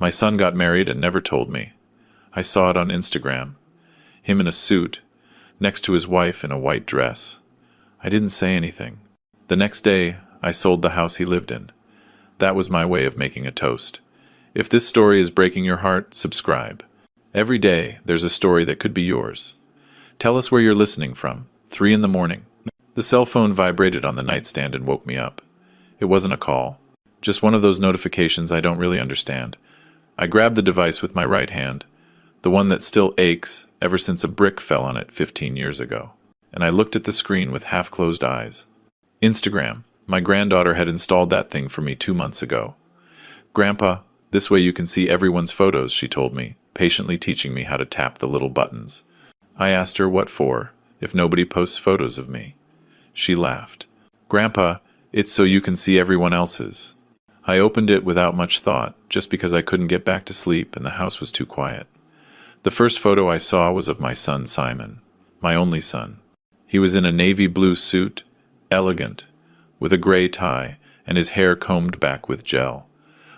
My son got married and never told me. I saw it on Instagram. Him in a suit, next to his wife in a white dress. I didn't say anything. The next day, I sold the house he lived in. That was my way of making a toast. If this story is breaking your heart, subscribe. Every day, there's a story that could be yours. Tell us where you're listening from. 3 in the morning. The cell phone vibrated on the nightstand and woke me up. It wasn't a call. Just one of those notifications I don't really understand. I grabbed the device with my right hand, the one that still aches ever since a brick fell on it 15 years ago, and I looked at the screen with half-closed eyes. Instagram. My granddaughter had installed that thing for me 2 months ago. "Grandpa, this way you can see everyone's photos," she told me, patiently teaching me how to tap the little buttons. I asked her what for, if nobody posts photos of me. She laughed. "Grandpa, it's so you can see everyone else's." I opened it without much thought, just because I couldn't get back to sleep and the house was too quiet. The first photo I saw was of my son Simon, my only son. He was in a navy blue suit, elegant, with a gray tie, and his hair combed back with gel.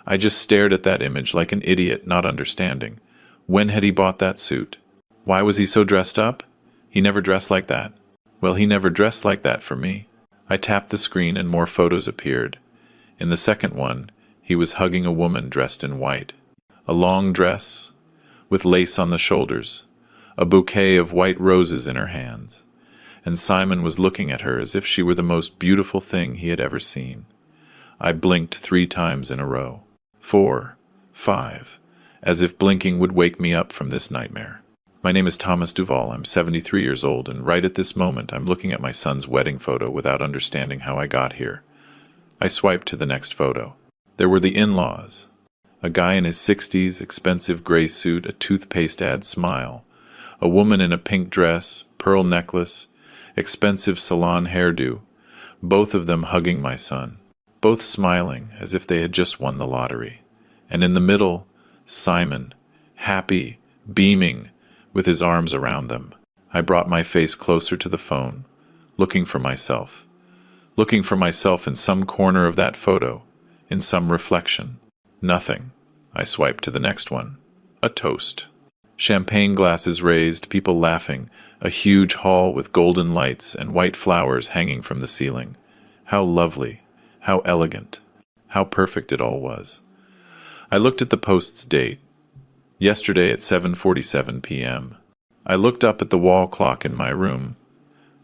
I just stared at that image like an idiot, not understanding. When had he bought that suit? Why was he so dressed up? He never dressed like that. Well, he never dressed like that for me. I tapped the screen and more photos appeared. In the second one, he was hugging a woman dressed in white. A long dress, with lace on the shoulders, a bouquet of white roses in her hands. And Simon was looking at her as if she were the most beautiful thing he had ever seen. I blinked 3 times in a row. 4, 5, as if blinking would wake me up from this nightmare. My name is Thomas Duval. I'm 73 years old, and right at this moment I'm looking at my son's wedding photo without understanding how I got here. I swiped to the next photo. There were the in-laws. A guy in his 60s, expensive gray suit, a toothpaste ad smile. A woman in a pink dress, pearl necklace, expensive salon hairdo. Both of them hugging my son. Both smiling as if they had just won the lottery. And in the middle, Simon, happy, beaming, with his arms around them. I brought my face closer to the phone, looking for myself. Looking for myself in some corner of that photo, in some reflection. Nothing. I swiped to the next one. A toast. Champagne glasses raised, people laughing, a huge hall with golden lights and white flowers hanging from the ceiling. How lovely, how elegant, how perfect it all was. I looked at the post's date. Yesterday at 7:47 p.m. I looked up at the wall clock in my room.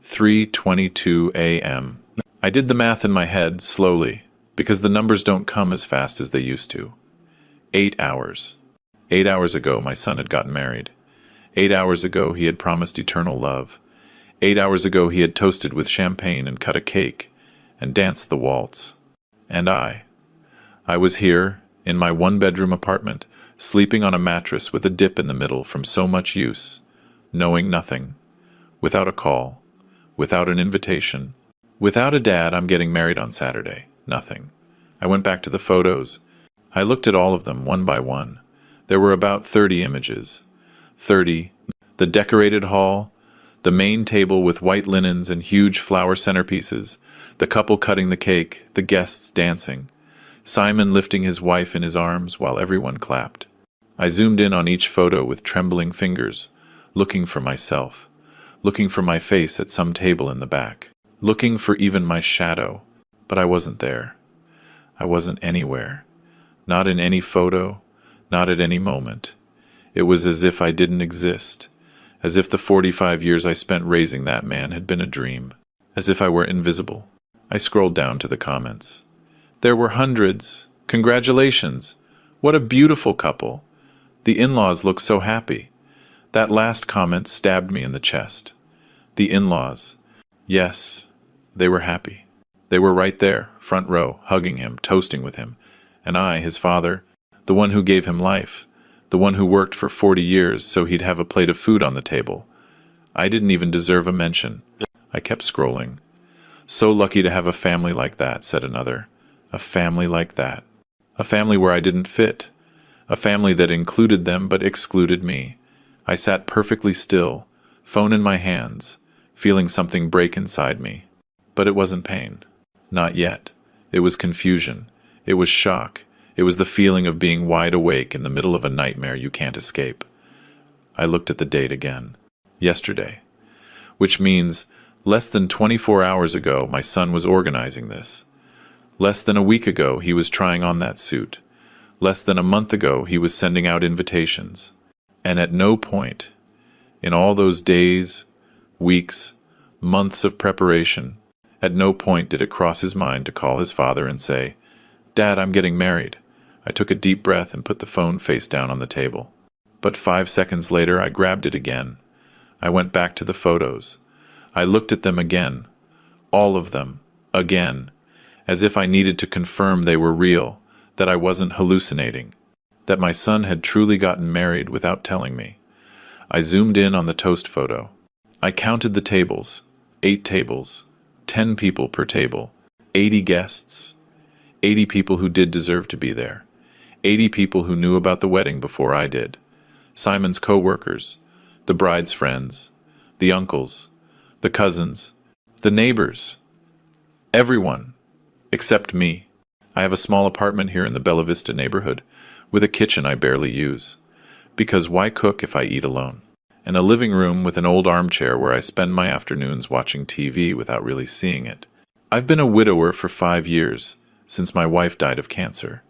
3:22 a.m. I did the math in my head, slowly, because the numbers don't come as fast as they used to. 8 hours. 8 hours ago, my son had gotten married. 8 hours ago, he had promised eternal love. 8 hours ago, he had toasted with champagne and cut a cake, and danced the waltz. And I was here, in my one-bedroom apartment, sleeping on a mattress with a dip in the middle from so much use, knowing nothing, without a call, without an invitation, without a dad. I'm getting married on Saturday. Nothing. I went back to the photos. I looked at all of them, one by one. There were about 30 images. 30. The decorated hall, the main table with white linens and huge flower centerpieces, the couple cutting the cake, the guests dancing, Simon lifting his wife in his arms while everyone clapped. I zoomed in on each photo with trembling fingers, looking for myself, looking for my face at some table in the back, looking for even my shadow, but I wasn't there. I wasn't anywhere. Not in any photo, not at any moment. It was as if I didn't exist, as if the 45 years I spent raising that man had been a dream, as if I were invisible. I scrolled down to the comments. There were hundreds. Congratulations. What a beautiful couple. The in-laws look so happy. That last comment stabbed me in the chest. The in-laws. Yes, they were happy. They were right there, front row, hugging him, toasting with him. And I, his father, the one who gave him life, the one who worked for 40 years so he'd have a plate of food on the table. I didn't even deserve a mention. I kept scrolling. So lucky to have a family like that, said another. A family like that. A family where I didn't fit. A family that included them but excluded me. I sat perfectly still, phone in my hands, feeling something break inside me. But it wasn't pain. Not yet. It was confusion. It was shock. It was the feeling of being wide awake in the middle of a nightmare you can't escape. I looked at the date again. Yesterday. Which means less than 24 hours ago my son was organizing this. Less than a week ago he was trying on that suit. Less than a month ago he was sending out invitations. And at no point, in all those days, weeks, months of preparation, at no point did it cross his mind to call his father and say, "Dad, I'm getting married." I took a deep breath and put the phone face down on the table. But 5 seconds later I grabbed it again. I went back to the photos. I looked at them again. All of them. Again. As if I needed to confirm they were real, that I wasn't hallucinating, that my son had truly gotten married without telling me. I zoomed in on the toast photo. I counted the tables. 8 tables. 10 people per table. 80 guests. 80 people who did deserve to be there. 80 people who knew about the wedding before I did. Simon's co-workers, the bride's friends, the uncles, the cousins, the neighbors. Everyone, except me. I have a small apartment here in the Bella Vista neighborhood, with a kitchen I barely use. Because why cook if I eat alone? And a living room with an old armchair where I spend my afternoons watching TV without really seeing it. I've been a widower for 5 years, since my wife died of cancer.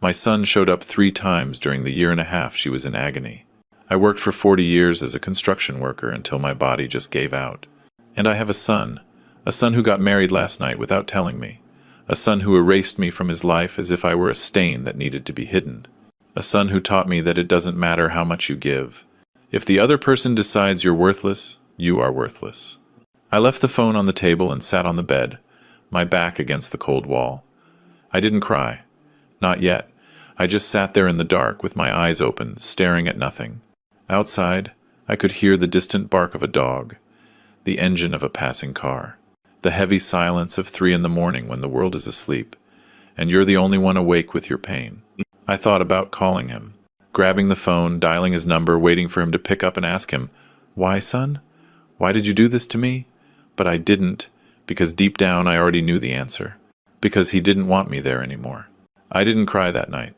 My son showed up 3 times during the 1.5 years she was in agony. I worked for 40 years as a construction worker until my body just gave out. And I have a son who got married last night without telling me. A son who erased me from his life as if I were a stain that needed to be hidden. A son who taught me that it doesn't matter how much you give. If the other person decides you're worthless, you are worthless. I left the phone on the table and sat on the bed, my back against the cold wall. I didn't cry. Not yet. I just sat there in the dark with my eyes open, staring at nothing. Outside, I could hear the distant bark of a dog, the engine of a passing car, the heavy silence of 3 a.m. when the world is asleep, and you're the only one awake with your pain. I thought about calling him, grabbing the phone, dialing his number, waiting for him to pick up and ask him, "Why, son? Why did you do this to me?" But I didn't, because deep down I already knew the answer. Because he didn't want me there anymore. I didn't cry that night.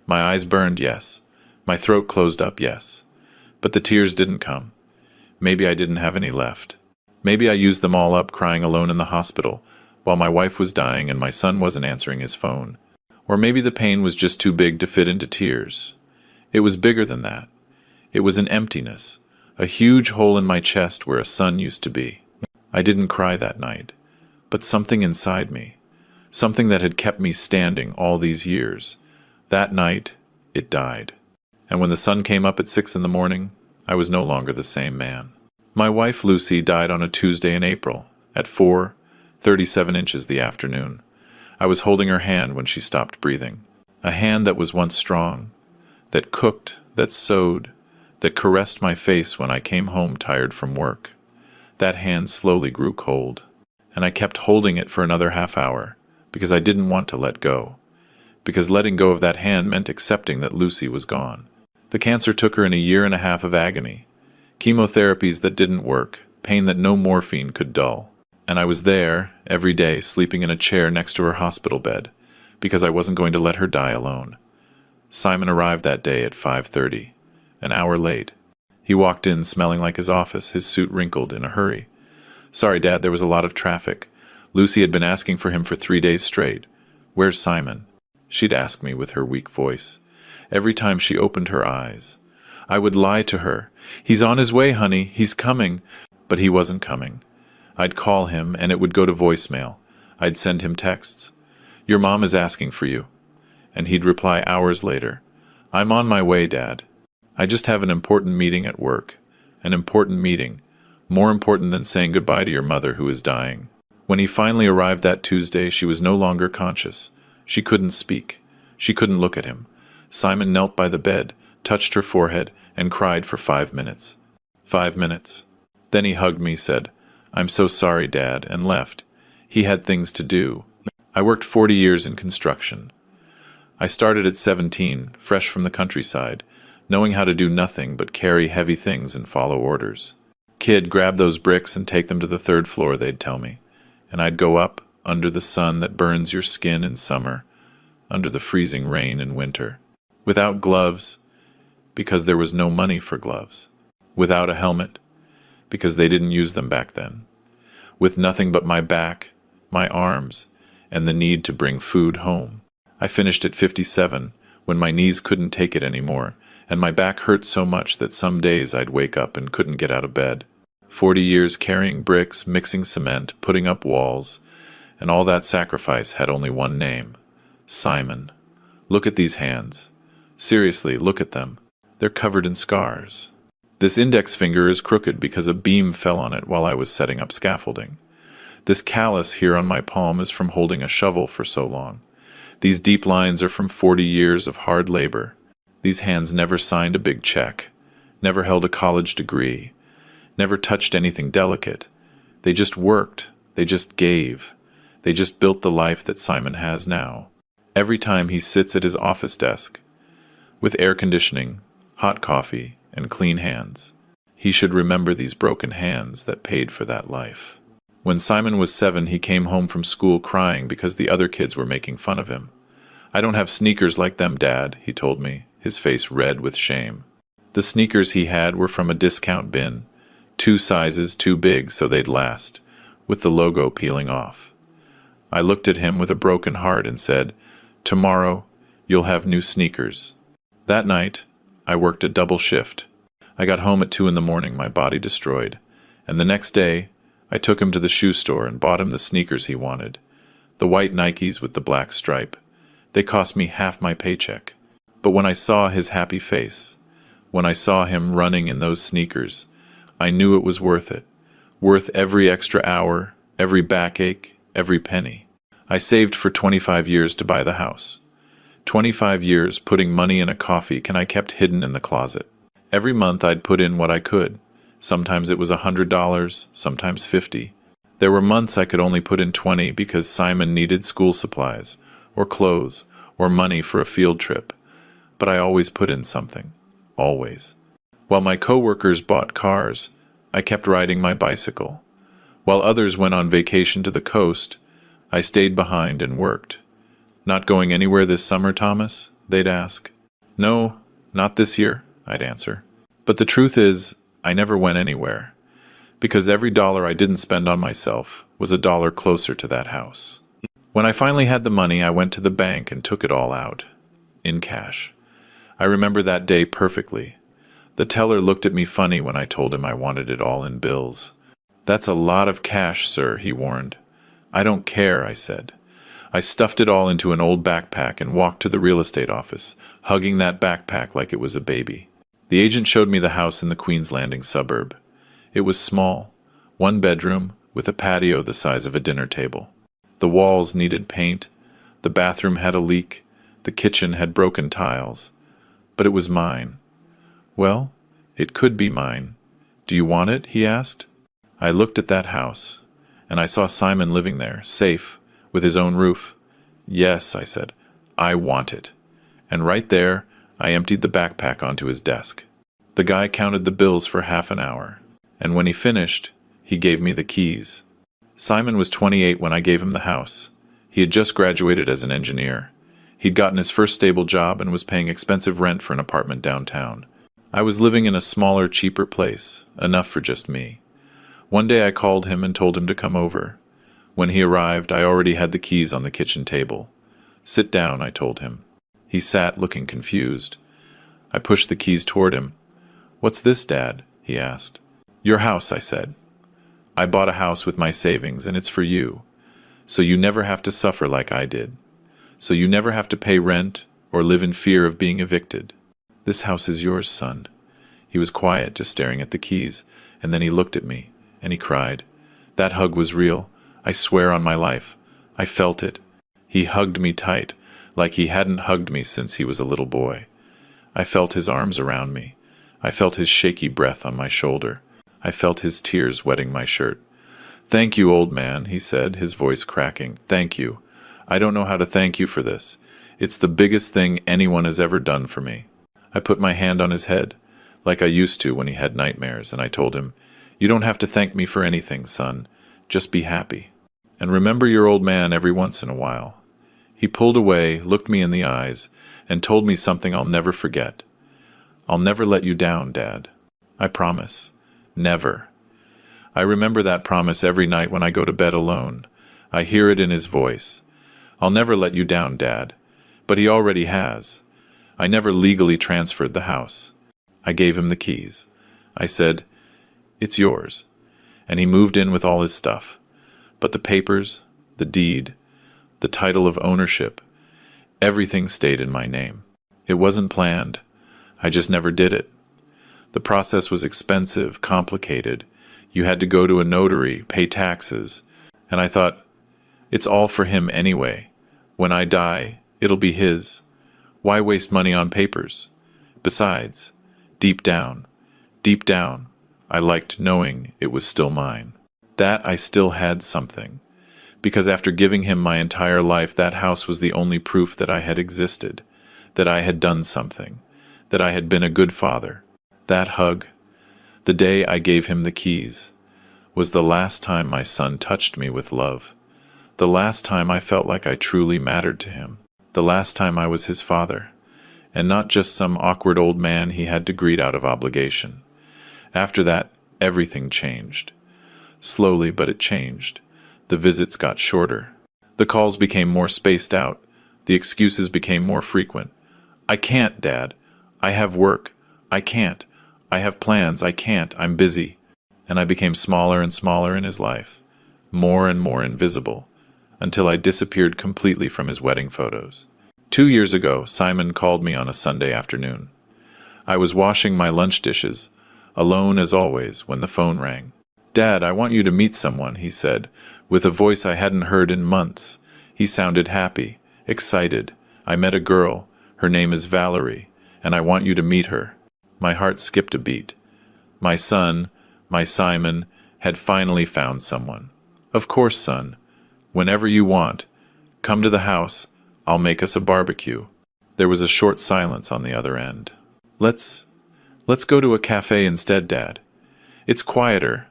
My eyes burned, yes. My throat closed up, yes. But the tears didn't come. Maybe I didn't have any left. Maybe I used them all up crying alone in the hospital, while my wife was dying and my son wasn't answering his phone. Or maybe the pain was just too big to fit into tears. It was bigger than that. It was an emptiness, a huge hole in my chest where a son used to be. I didn't cry that night, but something inside me, something that had kept me standing all these years. That night, it died. And when the sun came up at 6 a.m, I was no longer the same man. My wife Lucy died on a Tuesday in April, at 4:37 inches the afternoon. I was holding her hand when she stopped breathing. A hand that was once strong, that cooked, that sewed, that caressed my face when I came home tired from work. That hand slowly grew cold, and I kept holding it for another half hour, because I didn't want to let go. Because letting go of that hand meant accepting that Lucy was gone. The cancer took her in a 1.5 years of agony. Chemotherapies that didn't work, pain that no morphine could dull. And I was there, every day, sleeping in a chair next to her hospital bed, because I wasn't going to let her die alone. Simon arrived that day at 5:30, an hour late. He walked in smelling like his office, his suit wrinkled, in a hurry. "Sorry, Dad, there was a lot of traffic. Lucy had been asking for him for 3 days straight. Where's Simon?" She'd ask me with her weak voice. Every time she opened her eyes, I would lie to her. "He's on his way, honey. He's coming." But he wasn't coming. I'd call him, and it would go to voicemail. I'd send him texts. "Your mom is asking for you." And he'd reply hours later, "I'm on my way, Dad. I just have an important meeting at work. An important meeting. More important than saying goodbye to your mother who is dying." When he finally arrived that Tuesday, she was no longer conscious. She couldn't speak. She couldn't look at him. Simon knelt by the bed, touched her forehead, and cried for 5 minutes. 5 minutes. Then he hugged me, said, "I'm so sorry, Dad," and left. He had things to do. I worked 40 years in construction. I started at 17, fresh from the countryside, knowing how to do nothing but carry heavy things and follow orders. "Kid, grab those bricks and take them to the 3rd floor," they'd tell me. And I'd go up, under the sun that burns your skin in summer, under the freezing rain in winter. Without gloves, because there was no money for gloves. Without a helmet, because they didn't use them back then. With nothing but my back, my arms, and the need to bring food home. I finished at 57, when my knees couldn't take it anymore, and my back hurt so much that some days I'd wake up and couldn't get out of bed. 40 years carrying bricks, mixing cement, putting up walls, and all that sacrifice had only one name: Simon. Look at these hands. Seriously, look at them. They're covered in scars. This index finger is crooked because a beam fell on it while I was setting up scaffolding. This callus here on my palm is from holding a shovel for so long. These deep lines are from 40 years of hard labor. These hands never signed a big check, never held a college degree, never touched anything delicate. They just worked. They just gave. They just built the life that Simon has now. Every time he sits at his office desk, with air conditioning, hot coffee, and clean hands, he should remember these broken hands that paid for that life. When Simon was 7, he came home from school crying because the other kids were making fun of him. "I don't have sneakers like them, Dad," he told me, his face red with shame. The sneakers he had were from a discount bin, 2 sizes too big so they'd last, with the logo peeling off. I looked at him with a broken heart and said, "Tomorrow, you'll have new sneakers." That night, I worked a double shift. I got home at 2 in the morning, my body destroyed, and the next day, I took him to the shoe store and bought him the sneakers he wanted, the white Nikes with the black stripe. They cost me half my paycheck. But when I saw his happy face, when I saw him running in those sneakers, I knew it was worth it, worth every extra hour, every backache, every penny. I saved for 25 years to buy the house. 25 years putting money in a coffee can I kept hidden in the closet. Every month I'd put in what I could. Sometimes it was $100, sometimes $50. There were months I could only put in $20 because Simon needed school supplies, or clothes, or money for a field trip. But I always put in something. Always. While my coworkers bought cars, I kept riding my bicycle. While others went on vacation to the coast, I stayed behind and worked. "Not going anywhere this summer, Thomas?" they'd ask. "No, not this year," I'd answer. But the truth is, I never went anywhere, because every dollar I didn't spend on myself was a dollar closer to that house. When I finally had the money, I went to the bank and took it all out, in cash. I remember that day perfectly. The teller looked at me funny when I told him I wanted it all in bills. "That's a lot of cash, sir," he warned. "I don't care," I said. I stuffed it all into an old backpack and walked to the real estate office, hugging that backpack like it was a baby. The agent showed me the house in the Queen's Landing suburb. It was small, 1 bedroom, with a patio the size of a dinner table. The walls needed paint, the bathroom had a leak, the kitchen had broken tiles. But it was mine. "Well, it could be mine. Do you want it?" he asked. I looked at that house, and I saw Simon living there, safe, with his own roof. "Yes," I said, "I want it." And right there, I emptied the backpack onto his desk. The guy counted the bills for half an hour, and when he finished, he gave me the keys. Simon was 28 when I gave him the house. He had just graduated as an engineer. He'd gotten his first stable job and was paying expensive rent for an apartment downtown. I was living in a smaller, cheaper place, enough for just me. One day I called him and told him to come over. When he arrived, I already had the keys on the kitchen table. "Sit down," I told him. He sat, looking confused. I pushed the keys toward him. "What's this, Dad?" he asked. "Your house," I said. "I bought a house with my savings, and it's for you. So you never have to suffer like I did. So you never have to pay rent or live in fear of being evicted. This house is yours, son." He was quiet, just staring at the keys, and then he looked at me, and he cried. That hug was real. I swear on my life. I felt it. He hugged me tight, like he hadn't hugged me since he was a little boy. I felt his arms around me. I felt his shaky breath on my shoulder. I felt his tears wetting my shirt. "Thank you, old man," he said, his voice cracking. "Thank you. I don't know how to thank you for this. It's the biggest thing anyone has ever done for me." I put my hand on his head, like I used to when he had nightmares, and I told him, "You don't have to thank me for anything, son. Just be happy. And remember your old man every once in a while." He pulled away, looked me in the eyes, and told me something I'll never forget. "I'll never let you down, Dad. I promise. Never." I remember that promise every night when I go to bed alone. I hear it in his voice. "I'll never let you down, Dad." But he already has. I never legally transferred the house. I gave him the keys. I said, "It's yours." And he moved in with all his stuff. But the papers, the deed, the title of ownership, everything stayed in my name. It wasn't planned. I just never did it. The process was expensive, complicated. You had to go to a notary, pay taxes. And I thought, it's all for him anyway. When I die, it'll be his. Why waste money on papers? Besides, deep down, I liked knowing it was still mine. That I still had something. Because after giving him my entire life, that house was the only proof that I had existed, that I had done something, that I had been a good father. That hug, the day I gave him the keys, was the last time my son touched me with love. The last time I felt like I truly mattered to him. The last time I was his father, and not just some awkward old man he had to greet out of obligation. After that, everything changed. Slowly, but it changed. The visits got shorter. The calls became more spaced out. The excuses became more frequent. "I can't, Dad. I have work. I can't. I have plans. I can't. I'm busy." And I became smaller and smaller in his life, more and more invisible, until I disappeared completely from his wedding photos. 2 years ago, Simon called me on a Sunday afternoon. I was washing my lunch dishes, alone as always, when the phone rang. "Dad, I want you to meet someone," he said, with a voice I hadn't heard in months. He sounded happy, excited. "I met a girl. Her name is Valerie, and I want you to meet her." My heart skipped a beat. My son, my Simon, had finally found someone. "Of course, son. Whenever you want. Come to the house. I'll make us a barbecue." There was a short silence on the other end. Let's go to a cafe instead, Dad. It's quieter."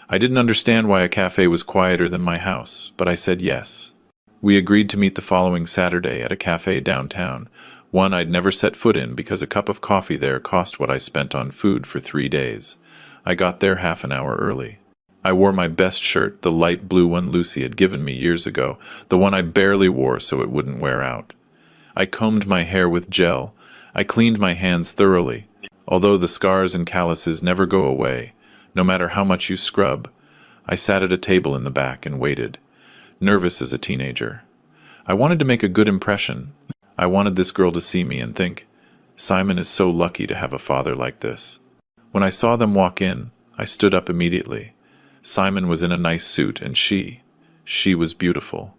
I didn't understand why a cafe was quieter than my house, but I said yes. We agreed to meet the following Saturday at a cafe downtown, one I'd never set foot in because a cup of coffee there cost what I spent on food for 3 days. I got there half an hour early. I wore my best shirt, the light blue one Lucy had given me years ago, the one I barely wore so it wouldn't wear out. I combed my hair with gel. I cleaned my hands thoroughly. Although the scars and calluses never go away, no matter how much you scrub, I sat at a table in the back and waited, nervous as a teenager. I wanted to make a good impression. I wanted this girl to see me and think, Simon is so lucky to have a father like this. When I saw them walk in, I stood up immediately. Simon was in a nice suit, and she was beautiful.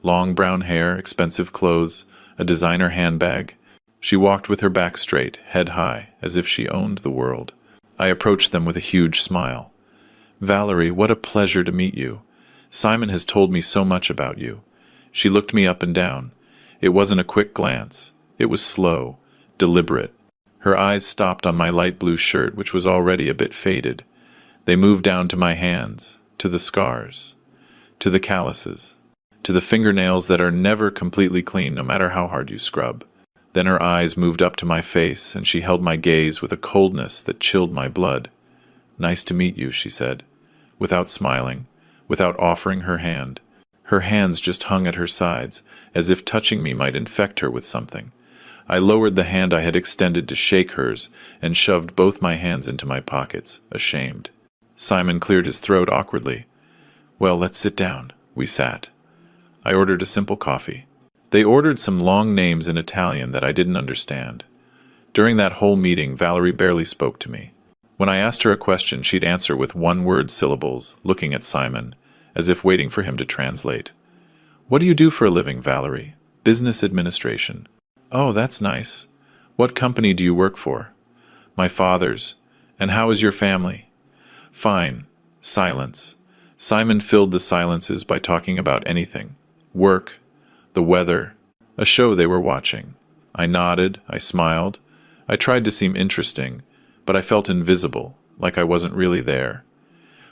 Long brown hair, expensive clothes, a designer handbag. She walked with her back straight, head high, as if she owned the world. I approached them with a huge smile. "Valerie, what a pleasure to meet you. Simon has told me so much about you." She looked me up and down. It wasn't a quick glance. It was slow, deliberate. Her eyes stopped on my light blue shirt, which was already a bit faded. They moved down to my hands, to the scars, to the calluses, to the fingernails that are never completely clean no matter how hard you scrub. Then her eyes moved up to my face, and she held my gaze with a coldness that chilled my blood. "Nice to meet you," she said, without smiling, without offering her hand. Her hands just hung at her sides, as if touching me might infect her with something. I lowered the hand I had extended to shake hers, and shoved both my hands into my pockets, ashamed. Simon cleared his throat awkwardly. "Well, let's sit down." We sat. I ordered a simple coffee. They ordered some long names in Italian that I didn't understand. During that whole meeting, Valerie barely spoke to me. When I asked her a question, she'd answer with one-word syllables, looking at Simon, as if waiting for him to translate. "What do you do for a living, Valerie?" "Business administration." "Oh, that's nice. What company do you work for?" "My father's." "And how is your family?" "Fine." Silence. Simon filled the silences by talking about anything. Work, the weather, a show they were watching. I nodded, I smiled. I tried to seem interesting, but I felt invisible, like I wasn't really there.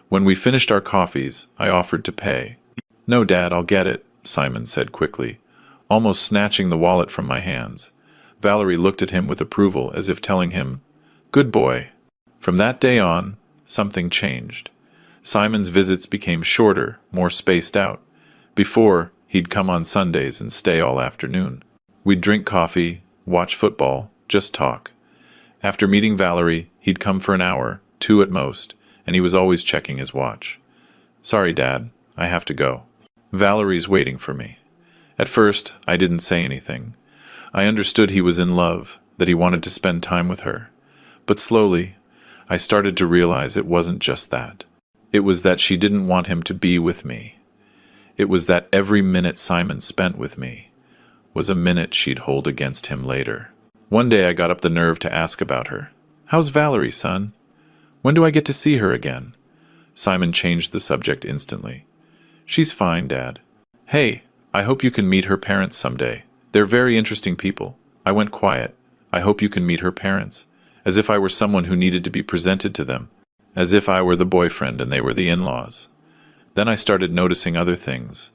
When we finished our coffees, I offered to pay. "No, Dad, I'll get it," Simon said quickly. almost snatching the wallet from my hands. Valerie looked at him with approval, as if telling him, "Good boy." From that day on, something changed. Simon's visits became shorter, more spaced out. Before, he'd come on Sundays and stay all afternoon. We'd drink coffee, watch football, just talk. After meeting Valerie, he'd come for an hour, 2 at most, and he was always checking his watch. "Sorry, Dad, I have to go. Valerie's waiting for me." At first, I didn't say anything. I understood he was in love, that he wanted to spend time with her. But slowly, I started to realize it wasn't just that. It was that she didn't want him to be with me. It was that every minute Simon spent with me was a minute she'd hold against him later. One day I got up the nerve to ask about her. "How's Valerie, son? When do I get to see her again?" Simon changed the subject instantly. "She's fine, Dad. Hey, I hope you can meet her parents someday. They're very interesting people." I went quiet. "I hope you can meet her parents," as if I were someone who needed to be presented to them, as if I were the boyfriend and they were the in-laws. Then I started noticing other things.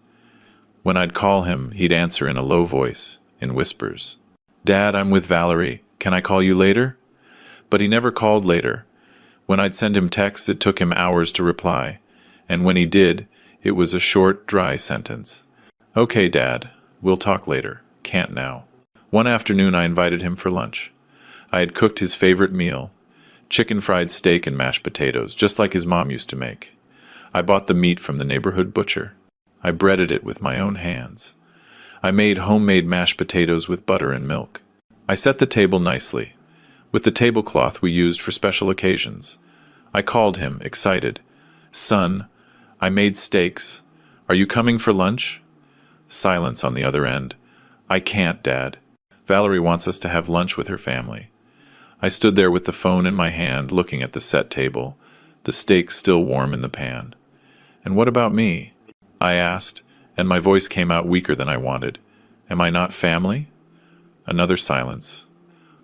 When I'd call him, he'd answer in a low voice, in whispers. "Dad, I'm with Valerie. Can I call you later?" But he never called later. When I'd send him texts, it took him hours to reply. And when he did, it was a short, dry sentence. "Okay, Dad, we'll talk later. Can't now." One afternoon I invited him for lunch. I had cooked his favorite meal, chicken fried steak and mashed potatoes, just like his mom used to make. I bought the meat from the neighborhood butcher. I breaded it with my own hands. I made homemade mashed potatoes with butter and milk. I set the table nicely, with the tablecloth we used for special occasions. I called him, excited. "Son, I made steaks. Are you coming for lunch?" Silence on the other end. "I can't, Dad. Valerie wants us to have lunch with her family." I stood there with the phone in my hand, looking at the set table, the steak still warm in the pan. "And what about me?" I asked, and my voice came out weaker than I wanted. "Am I not family?" Another silence.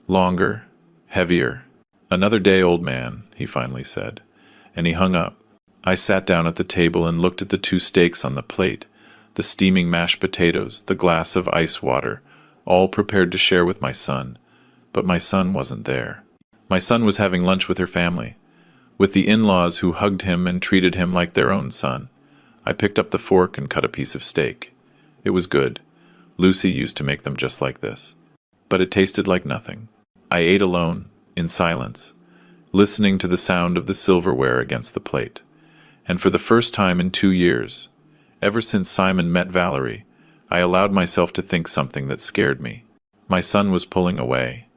Longer, heavier. "Another day, old man," he finally said, and he hung up. I sat down at the table and looked at the 2 steaks on the plate, the steaming mashed potatoes, the glass of ice water, all prepared to share with my son. But my son wasn't there. My son was having lunch with her family, with the in-laws who hugged him and treated him like their own son. I picked up the fork and cut a piece of steak. It was good. Lucy used to make them just like this. But it tasted like nothing. I ate alone, in silence, listening to the sound of the silverware against the plate. And for the first time in 2 years, ever since Simon met Valerie, I allowed myself to think something that scared me. My son was pulling away.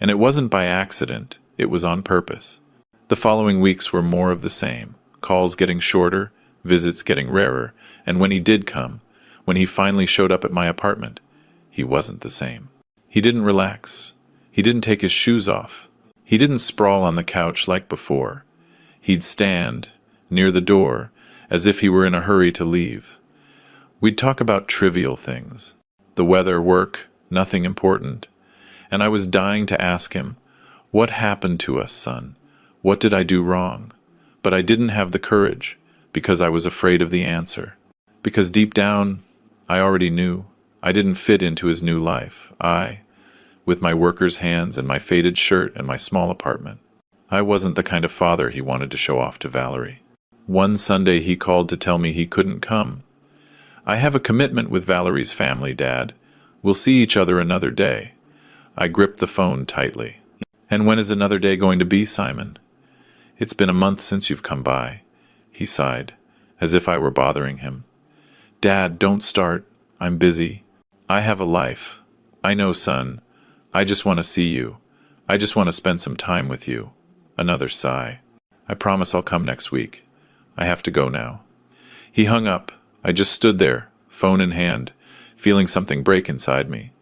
And it wasn't by accident, it was on purpose. The following weeks were more of the same, calls getting shorter, visits getting rarer, and when he did come, when he finally showed up at my apartment, he wasn't the same. He didn't relax. He didn't take his shoes off. He didn't sprawl on the couch like before. He'd stand, near the door, as if he were in a hurry to leave. We'd talk about trivial things. The weather, work, nothing important. And I was dying to ask him, "What happened to us, son? What did I do wrong?" But I didn't have the courage, because I was afraid of the answer. Because deep down, I already knew. I didn't fit into his new life. With my worker's hands and my faded shirt and my small apartment. I wasn't the kind of father he wanted to show off to Valerie. One Sunday he called to tell me he couldn't come. "I have a commitment with Valerie's family, Dad. We'll see each other another day." I gripped the phone tightly. "And when is another day going to be, Simon?" "It's been a month since you've come by." He sighed, as if I were bothering him. "Dad, don't start. I'm busy. I have a life. I know, son. I just want to see you. I just want to spend some time with you." Another sigh. "I promise I'll come next week. I have to go now." He hung up. I just stood there, phone in hand, feeling something break inside me.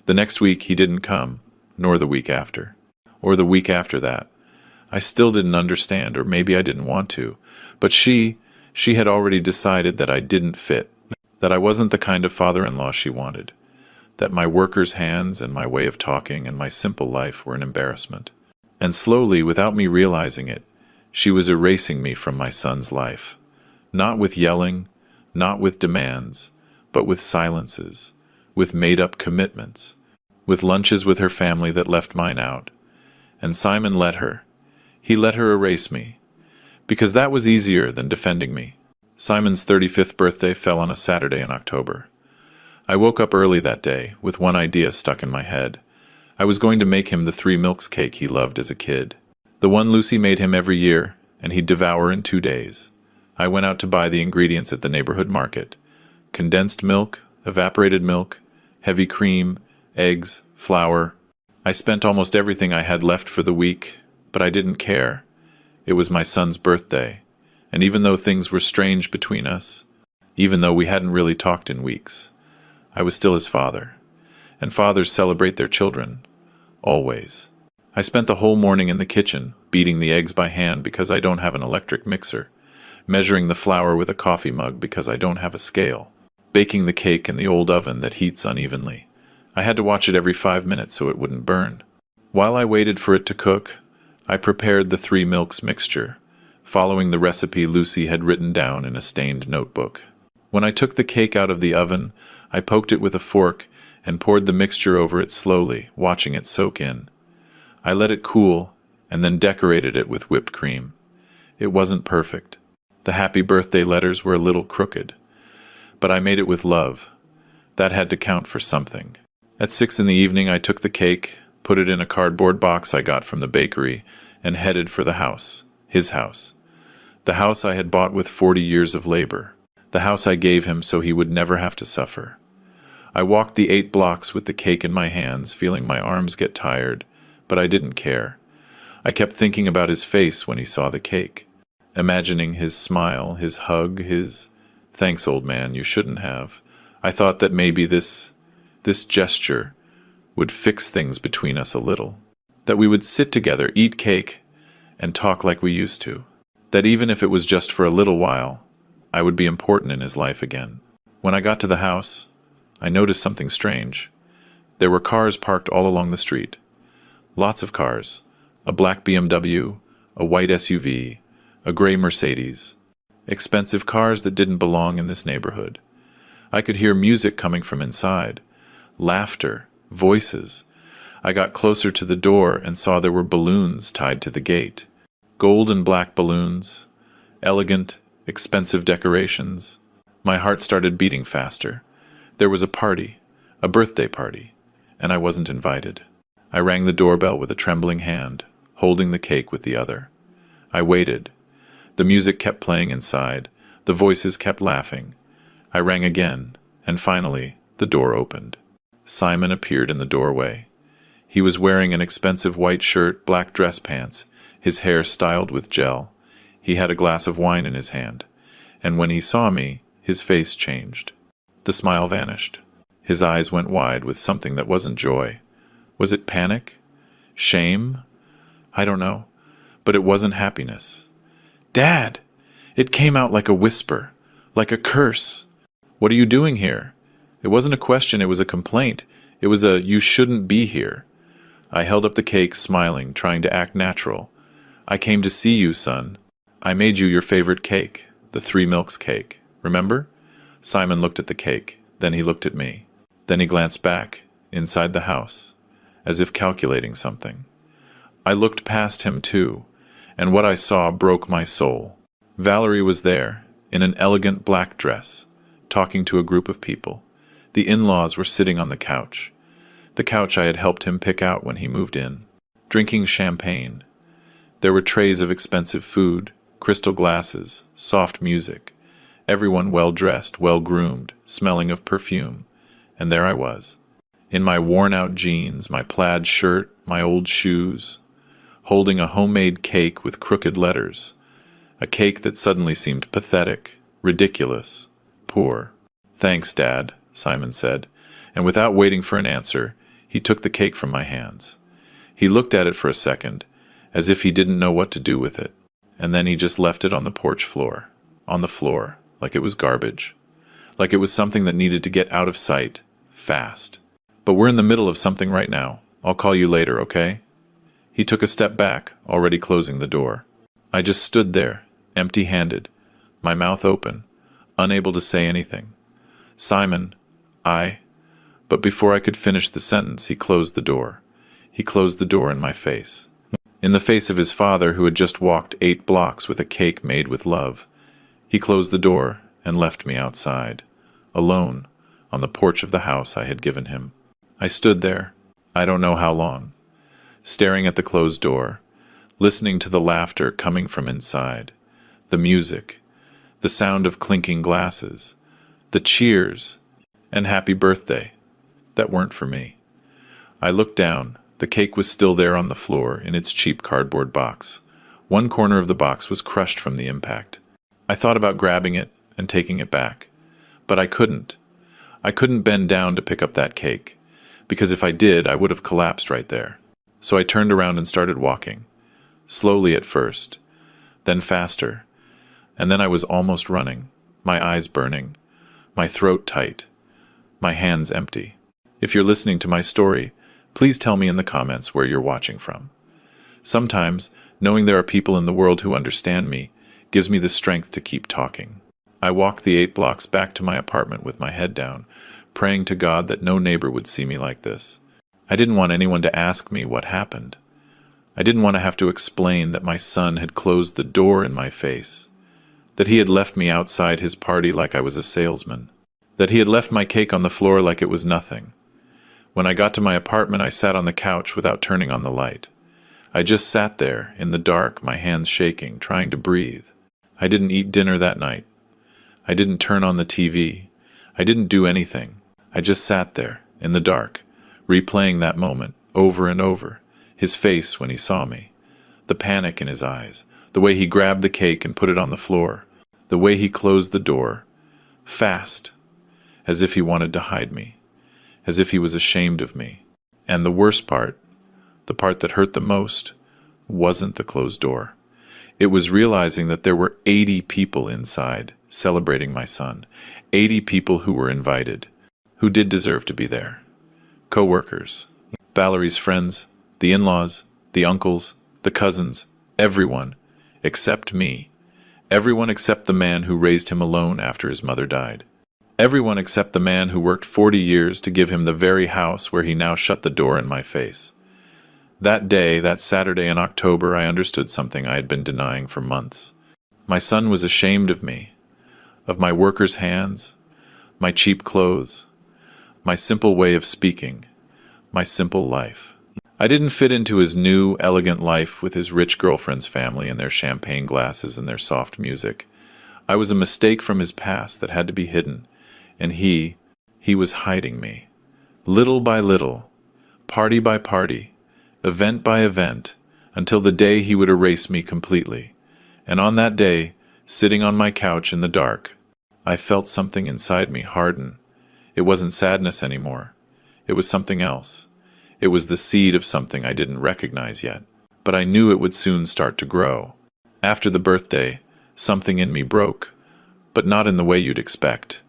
The next week he didn't come, nor the week after, or the week after that. I still didn't understand, or maybe I didn't want to, but she had already decided that I didn't fit, that I wasn't the kind of father-in-law she wanted, that my worker's hands and my way of talking and my simple life were an embarrassment. And slowly, without me realizing it, she was erasing me from my son's life. Not with yelling, not with demands, but with silences, with made-up commitments, with lunches with her family that left mine out. And Simon let her. He let her erase me, because that was easier than defending me. Simon's 35th birthday fell on a Saturday in October. I woke up early that day, with one idea stuck in my head. I was going to make him the 3 Milks cake he loved as a kid. The one Lucy made him every year, and he'd devour in 2 days. I went out to buy the ingredients at the neighborhood market. Condensed milk, evaporated milk, heavy cream, eggs, flour. I spent almost everything I had left for the week, but I didn't care. It was my son's birthday, and even though things were strange between us, even though we hadn't really talked in weeks, I was still his father. And fathers celebrate their children. Always. I spent the whole morning in the kitchen, beating the eggs by hand because I don't have an electric mixer, measuring the flour with a coffee mug because I don't have a scale, baking the cake in the old oven that heats unevenly. I had to watch it every 5 minutes so it wouldn't burn. While I waited for it to cook, I prepared the 3 Milks mixture, following the recipe Lucy had written down in a stained notebook. When I took the cake out of the oven, I poked it with a fork and poured the mixture over it slowly, watching it soak in. I let it cool and then decorated it with whipped cream. It wasn't perfect. The happy birthday letters were a little crooked. But I made it with love. That had to count for something. At 6 in the evening, I took the cake, put it in a cardboard box I got from the bakery, and headed for the house, his house. The house I had bought with 40 years of labor. The house I gave him so he would never have to suffer. I walked the 8 blocks with the cake in my hands, feeling my arms get tired, but I didn't care. I kept thinking about his face when he saw the cake, imagining his smile, his hug, his, "Thanks, old man, you shouldn't have." I thought that maybe this gesture would fix things between us a little. That we would sit together, eat cake, and talk like we used to. That even if it was just for a little while, I would be important in his life again. When I got to the house, I noticed something strange. There were cars parked all along the street. Lots of cars. A black BMW, a white SUV, a gray Mercedes. Expensive cars that didn't belong in this neighborhood. I could hear music coming from inside. Laughter, voices. I got closer to the door and saw there were balloons tied to the gate. Gold and black balloons. Elegant, expensive decorations. My heart started beating faster. There was a party, a birthday party, and I wasn't invited. I rang the doorbell with a trembling hand, holding the cake with the other. I waited. The music kept playing inside. The voices kept laughing. I rang again, and finally, the door opened. Simon appeared in the doorway. He was wearing an expensive white shirt, black dress pants, his hair styled with gel. He had a glass of wine in his hand, and when he saw me, his face changed. The smile vanished. His eyes went wide with something that wasn't joy. Was it panic? Shame? I don't know, but it wasn't happiness. "Dad!" It came out like a whisper, like a curse. "What are you doing here?" It wasn't a question, it was a complaint. It was a, "You shouldn't be here." I held up the cake, smiling, trying to act natural. "I came to see you, son. I made you your favorite cake, the 3 Milks cake. Remember?" Simon looked at the cake. Then he looked at me. Then he glanced back, inside the house, as if calculating something. I looked past him, too, and what I saw broke my soul. Valerie was there, in an elegant black dress, talking to a group of people. The in-laws were sitting on the couch I had helped him pick out when he moved in, drinking champagne. There were trays of expensive food, crystal glasses, soft music, everyone well-dressed, well-groomed, smelling of perfume, and there I was, in my worn-out jeans, my plaid shirt, my old shoes, holding a homemade cake with crooked letters, a cake that suddenly seemed pathetic, ridiculous, poor. "Thanks, Dad," Simon said, and without waiting for an answer, he took the cake from my hands. He looked at it for a second, as if he didn't know what to do with it, and then he just left it on the porch floor, like it was garbage, like it was something that needed to get out of sight, fast. "But we're in the middle of something right now. I'll call you later, okay?" He took a step back, already closing the door. I just stood there, empty-handed, my mouth open, unable to say anything. "Simon, But before I could finish the sentence, he closed the door. He closed the door in my face. In the face of his father, who had just walked 8 blocks with a cake made with love. He closed the door and left me outside, alone, on the porch of the house I had given him. I stood there, I don't know how long, staring at the closed door, listening to the laughter coming from inside, the music, the sound of clinking glasses, the cheers, and happy birthday that weren't for me. I looked down. The cake was still there on the floor in its cheap cardboard box. One corner of the box was crushed from the impact. I thought about grabbing it and taking it back, but I couldn't. I couldn't bend down to pick up that cake, because if I did, I would have collapsed right there. So I turned around and started walking, slowly at first, then faster, and then I was almost running, my eyes burning, my throat tight, my hands empty. If you're listening to my story, please tell me in the comments where you're watching from. Sometimes, knowing there are people in the world who understand me gives me the strength to keep talking. I walked the 8 blocks back to my apartment with my head down, praying to God that no neighbor would see me like this. I didn't want anyone to ask me what happened. I didn't want to have to explain that my son had closed the door in my face, that he had left me outside his party like I was a salesman, that he had left my cake on the floor like it was nothing. When I got to my apartment, I sat on the couch without turning on the light. I just sat there, in the dark, my hands shaking, trying to breathe. I didn't eat dinner that night. I didn't turn on the TV. I didn't do anything. I just sat there, in the dark, replaying that moment, over and over. His face when he saw me. The panic in his eyes. The way he grabbed the cake and put it on the floor. The way he closed the door. Fast. As if he wanted to hide me. As if he was ashamed of me. And the worst part, the part that hurt the most, wasn't the closed door. It was realizing that there were 80 people inside celebrating my son. 80 people who were invited, who did deserve to be there. Co-workers, Valerie's friends, the in-laws, the uncles, the cousins, everyone, except me. Everyone except the man who raised him alone after his mother died. Everyone except the man who worked 40 years to give him the very house where he now shut the door in my face. That day, that Saturday in October, I understood something I had been denying for months. My son was ashamed of me, of my workers' hands, my cheap clothes, my simple way of speaking, my simple life. I didn't fit into his new, elegant life with his rich girlfriend's family and their champagne glasses and their soft music. I was a mistake from his past that had to be hidden. And he was hiding me. Little by little, party by party, event by event, until the day he would erase me completely. And on that day, sitting on my couch in the dark, I felt something inside me harden. It wasn't sadness anymore. It was something else. It was the seed of something I didn't recognize yet. But I knew it would soon start to grow. After the birthday, something in me broke, but not in the way you'd expect.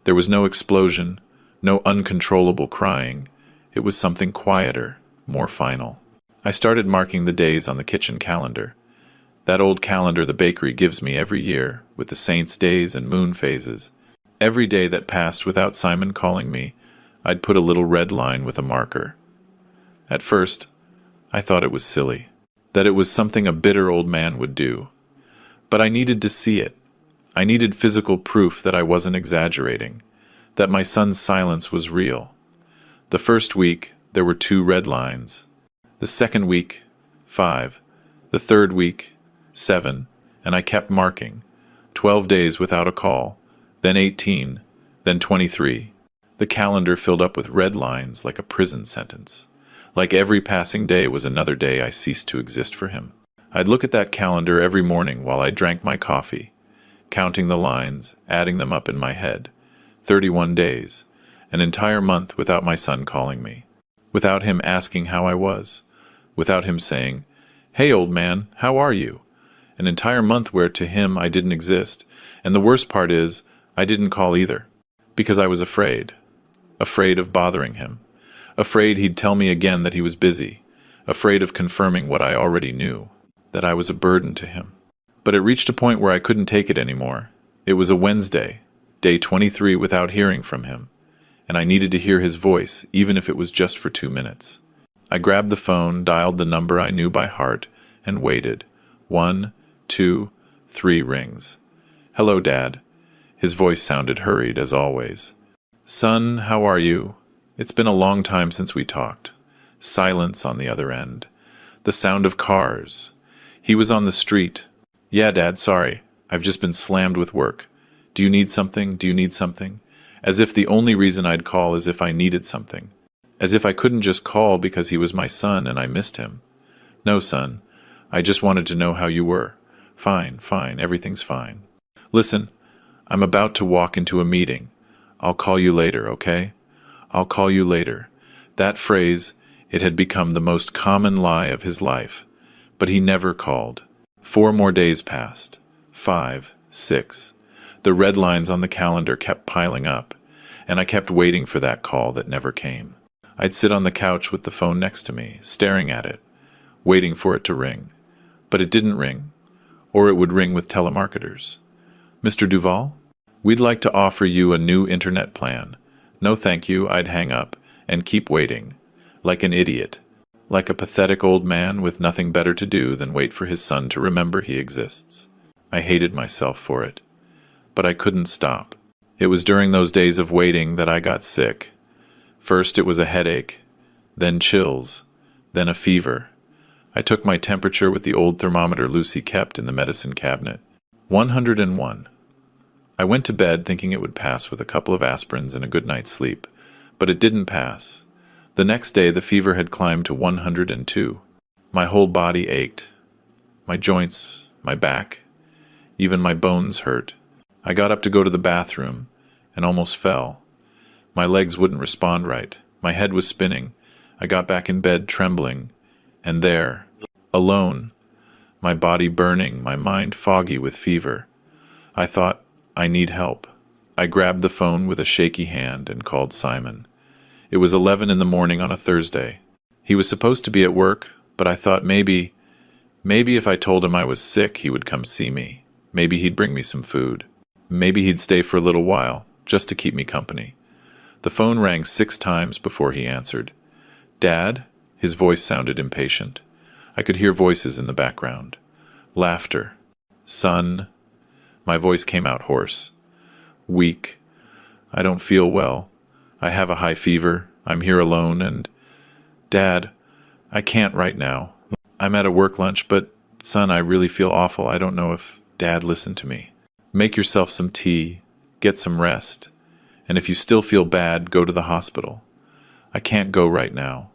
There was no explosion, no uncontrollable crying. It was something quieter, more final. I started marking the days on the kitchen calendar. That old calendar the bakery gives me every year, with the saints' days and moon phases. Every day that passed without Simon calling me, I'd put a little red line with a marker. At first, I thought it was silly, that it was something a bitter old man would do. But I needed to see it. I needed physical proof that I wasn't exaggerating, that my son's silence was real. The first week, there were 2 red lines. The second week, 5. The third week, 7. And I kept marking. 12 days without a call, then 18, then 23. The calendar filled up with red lines like a prison sentence. Like every passing day was another day I ceased to exist for him. I'd look at that calendar every morning while I drank my coffee, counting the lines, adding them up in my head. 31 days, an entire month without my son calling me, without him asking how I was, without him saying, "Hey, old man, how are you?" An entire month where to him I didn't exist, and the worst part is, I didn't call either, because I was afraid of bothering him, afraid he'd tell me again that he was busy, afraid of confirming what I already knew, that I was a burden to him. But it reached a point where I couldn't take it anymore. It was a Wednesday, day 23 without hearing from him. and I needed to hear his voice, even if it was just for 2 minutes. I grabbed the phone, dialed the number I knew by heart, and waited. 1, 2, 3 rings. "Hello, Dad." His voice sounded hurried, as always. "Son, how are you? It's been a long time since we talked." Silence on the other end. The sound of cars. He was on the street. "Yeah, Dad, sorry. I've just been slammed with work. Do you need something? Do you need something?" As if the only reason I'd call is if I needed something. As if I couldn't just call because he was my son and I missed him. "No, son. I just wanted to know how you were." "Fine, fine. Everything's fine." "Listen, I'm about to walk into a meeting. I'll call you later, okay? I'll call you later." That phrase, it had become the most common lie of his life. But he never called. 4 more days passed. 5, 6. The red lines on the calendar kept piling up, and I kept waiting for that call that never came. I'd sit on the couch with the phone next to me, staring at it, waiting for it to ring. But it didn't ring, or it would ring with telemarketers. "Mr. Duval? We'd like to offer you a new internet plan." "No, thank you." I'd hang up and keep waiting, like an idiot, like a pathetic old man with nothing better to do than wait for his son to remember he exists. I hated myself for it, but I couldn't stop. It was during those days of waiting that I got sick. First it was a headache, then chills, then a fever. I took my temperature with the old thermometer Lucy kept in the medicine cabinet. 101. I went to bed thinking it would pass with a couple of aspirins and a good night's sleep, but it didn't pass. The next day the fever had climbed to 102. My whole body ached. My joints, my back, even my bones hurt. I got up to go to the bathroom and almost fell. My legs wouldn't respond right. My head was spinning. I got back in bed trembling, and there, alone, my body burning, my mind foggy with fever. I thought, I need help. I grabbed the phone with a shaky hand and called Simon. It was 11 in the morning on a Thursday. He was supposed to be at work, but I thought maybe if I told him I was sick, he would come see me. Maybe he'd bring me some food. Maybe he'd stay for a little while, just to keep me company. The phone rang 6 times before he answered. "Dad?" His voice sounded impatient. I could hear voices in the background. Laughter. "Son?" My voice came out hoarse. "Weak. I don't feel well. I have a high fever. I'm here alone and... Dad, I can't right now. I'm at a work lunch, but, son, I really feel awful. I don't know if Dad listened to me. Make yourself some tea. Get some rest. And if you still feel bad, go to the hospital. I can't go right now.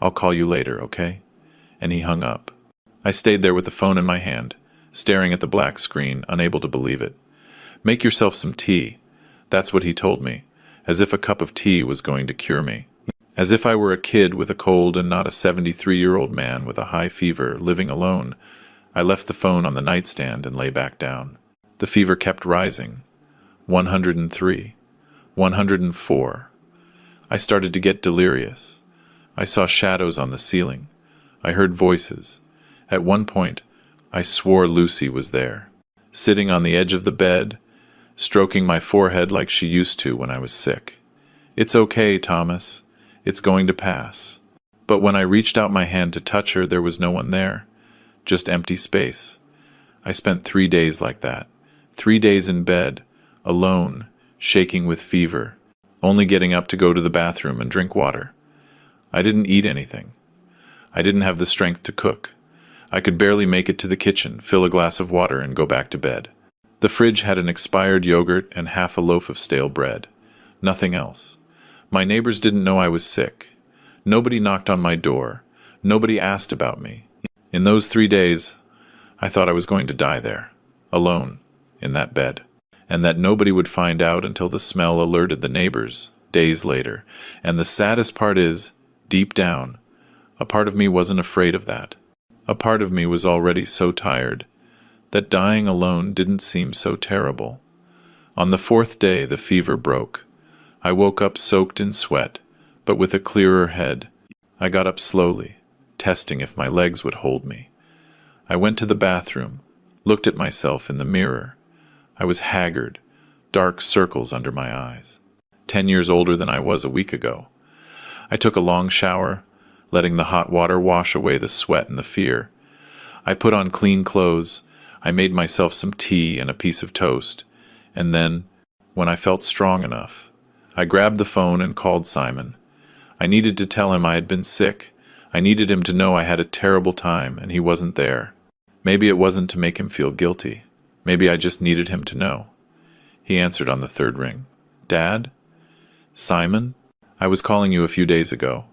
I'll call you later, okay?" And he hung up. I stayed there with the phone in my hand, staring at the black screen, unable to believe it. Make yourself some tea. That's what he told me, as if a cup of tea was going to cure me. As if I were a kid with a cold and not a 73-year-old man with a high fever living alone. I left the phone on the nightstand and lay back down. The fever kept rising. 103. 104. I started to get delirious. I saw shadows on the ceiling. I heard voices. At one point, I swore Lucy was there, sitting on the edge of the bed, stroking my forehead like she used to when I was sick. "It's okay, Thomas. It's going to pass." But when I reached out my hand to touch her, there was no one there, just empty space. I spent 3 days like that. 3 days in bed, alone, shaking with fever, only getting up to go to the bathroom and drink water. I didn't eat anything. I didn't have the strength to cook. I could barely make it to the kitchen, fill a glass of water, and go back to bed. The fridge had an expired yogurt and half a loaf of stale bread. Nothing else. My neighbors didn't know I was sick. Nobody knocked on my door. Nobody asked about me. In those 3 days, I thought I was going to die there, alone, in that bed, and that nobody would find out until the smell alerted the neighbors, days later. And the saddest part is, deep down, a part of me wasn't afraid of that. A part of me was already so tired that dying alone didn't seem so terrible. On the 4th day, the fever broke. I woke up soaked in sweat, but with a clearer head. I got up slowly, testing if my legs would hold me. I went to the bathroom, looked at myself in the mirror. I was haggard, dark circles under my eyes. 10 years older than I was a week ago. I took a long shower, letting the hot water wash away the sweat and the fear. I put on clean clothes. I made myself some tea and a piece of toast. And then, when I felt strong enough, I grabbed the phone and called Simon. I needed to tell him I had been sick. I needed him to know I had a terrible time and he wasn't there. Maybe it wasn't to make him feel guilty. Maybe I just needed him to know. He answered on the third ring. Dad? Simon? I was calling you a few days ago.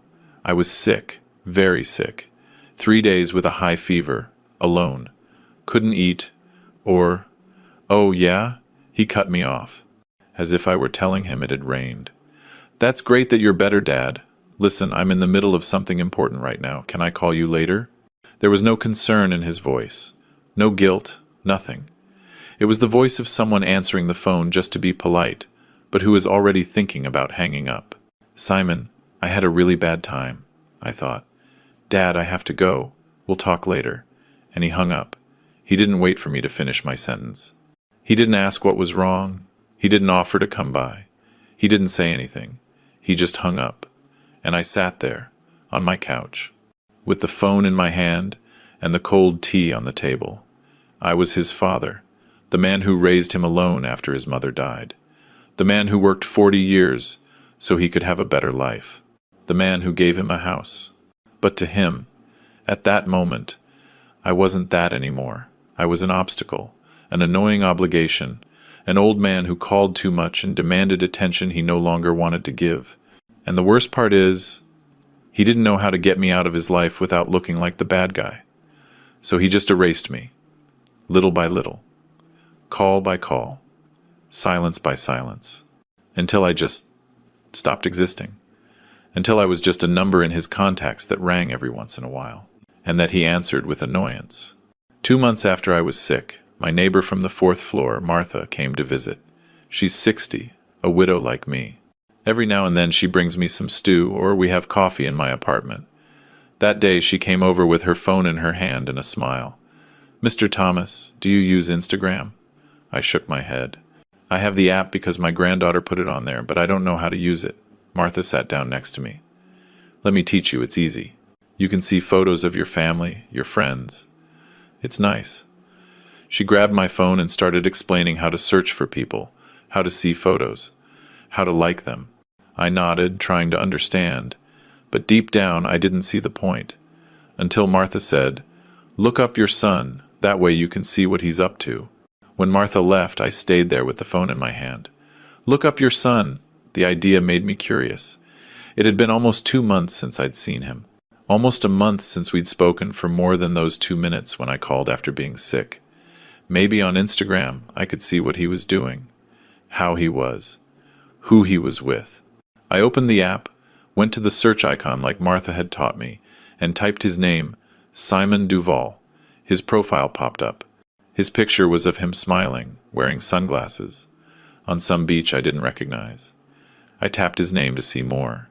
I was sick, very sick. 3 days with a high fever, alone. Couldn't eat, or... Oh, yeah? He cut me off, as if I were telling him it had rained. That's great that you're better, Dad. Listen, I'm in the middle of something important right now. Can I call you later? There was no concern in his voice. No guilt, nothing. It was the voice of someone answering the phone just to be polite, but who is already thinking about hanging up. Simon, I had a really bad time, I thought. Dad, I have to go. We'll talk later. And he hung up. He didn't wait for me to finish my sentence. He didn't ask what was wrong. He didn't offer to come by. He didn't say anything. He just hung up. And I sat there, on my couch, with the phone in my hand and the cold tea on the table. I was his father, the man who raised him alone after his mother died, the man who worked 40 years so he could have a better life, the man who gave him a house. But to him, at that moment, I wasn't that anymore. I was an obstacle, an annoying obligation, an old man who called too much and demanded attention he no longer wanted to give. And the worst part is, he didn't know how to get me out of his life without looking like the bad guy. So he just erased me, little by little, call by call, silence by silence, until I just stopped existing, until I was just a number in his contacts that rang every once in a while, and that he answered with annoyance. 2 months after I was sick, my neighbor from the 4th floor, Martha, came to visit. She's 60, a widow like me. Every now and then she brings me some stew, or we have coffee in my apartment. That day she came over with her phone in her hand and a smile. Mr. Thomas, do you use Instagram? I shook my head. I have the app because my granddaughter put it on there, but I don't know how to use it. Martha sat down next to me. Let me teach you, it's easy. You can see photos of your family, your friends. It's nice. She grabbed my phone and started explaining how to search for people, how to see photos, how to like them. I nodded, trying to understand, but deep down I didn't see the point. Until Martha said, "Look up your son, that way you can see what he's up to." When Martha left, I stayed there with the phone in my hand. Look up your son. The idea made me curious. It had been almost 2 months since I'd seen him. Almost a month since we'd spoken for more than those 2 minutes when I called after being sick. Maybe on Instagram I could see what he was doing, how he was, who he was with. I opened the app, went to the search icon like Martha had taught me, and typed his name, Simon Duval. His profile popped up. His picture was of him smiling, wearing sunglasses, on some beach I didn't recognize. I tapped his name to see more,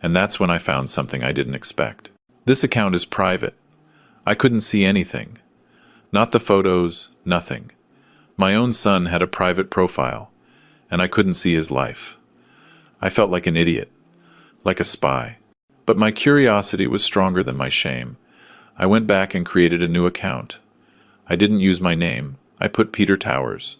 and that's when I found something I didn't expect. This account is private. I couldn't see anything. Not the photos, nothing. My own son had a private profile, and I couldn't see his life. I felt like an idiot, like a spy. But my curiosity was stronger than my shame. I went back and created a new account. I didn't use my name. I put Peter Towers,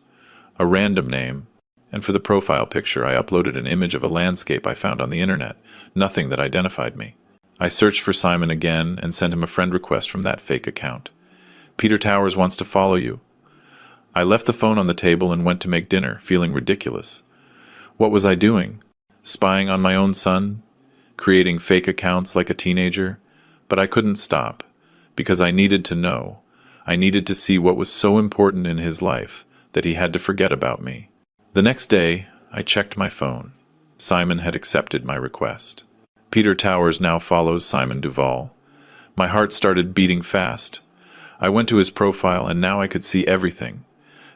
a random name, and for the profile picture I uploaded an image of a landscape I found on the internet, nothing that identified me. I searched for Simon again and sent him a friend request from that fake account. Peter Towers wants to follow you. I left the phone on the table and went to make dinner, feeling ridiculous. What was I doing? Spying on my own son? Creating fake accounts like a teenager? But I couldn't stop, because I needed to know. I needed to see what was so important in his life that he had to forget about me. The next day, I checked my phone. Simon had accepted my request. Peter Towers now follows Simon Duval. My heart started beating fast. I went to his profile and now I could see everything.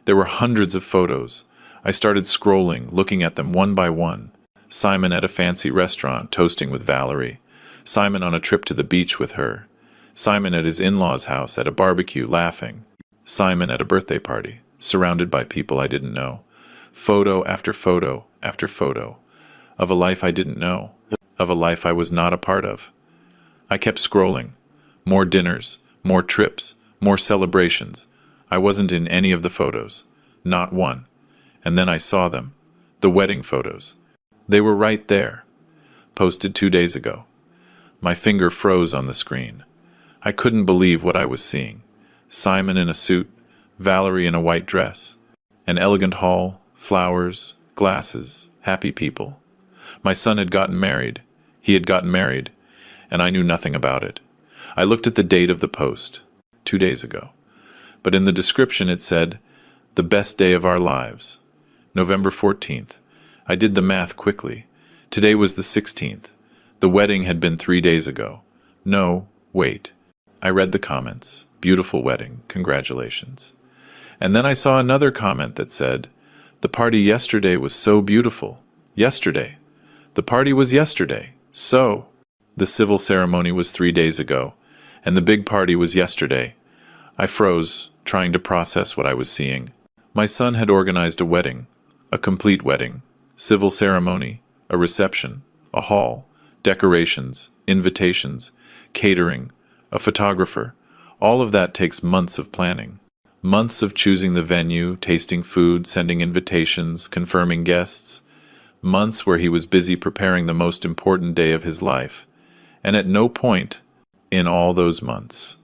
There were hundreds of photos. I started scrolling, looking at them one by one. Simon at a fancy restaurant, toasting with Valerie. Simon on a trip to the beach with her. Simon at his in-laws' house at a barbecue, laughing. Simon at a birthday party, surrounded by people I didn't know. Photo after photo after photo. of a life I didn't know, of a life I was not a part of. I kept scrolling. More dinners, more trips, more celebrations. I wasn't in any of the photos. Not one. And then I saw them. The wedding photos. They were right there. Posted 2 days ago. My finger froze on the screen. I couldn't believe what I was seeing. Simon in a suit, Valerie in a white dress. An elegant hall, flowers, glasses, happy people. My son had gotten married. He had gotten married, and I knew nothing about it. I looked at the date of the post, 2 days ago. But in the description it said, "The best day of our lives." November 14th. I did the math quickly. Today was the 16th. The wedding had been 3 days ago. No, wait. I read the comments. Beautiful wedding. Congratulations. And then I saw another comment that said, "The party yesterday was so beautiful. Yesterday. The party was yesterday. So." The civil ceremony was 3 days ago, and the big party was yesterday. I froze, trying to process what I was seeing. My son had organized a wedding, a complete wedding, civil ceremony, a reception, a hall, decorations, invitations, catering, a photographer. All of that takes months of planning. Months of choosing the venue, tasting food, sending invitations, confirming guests. Months where he was busy preparing the most important day of his life. And at no point in all those months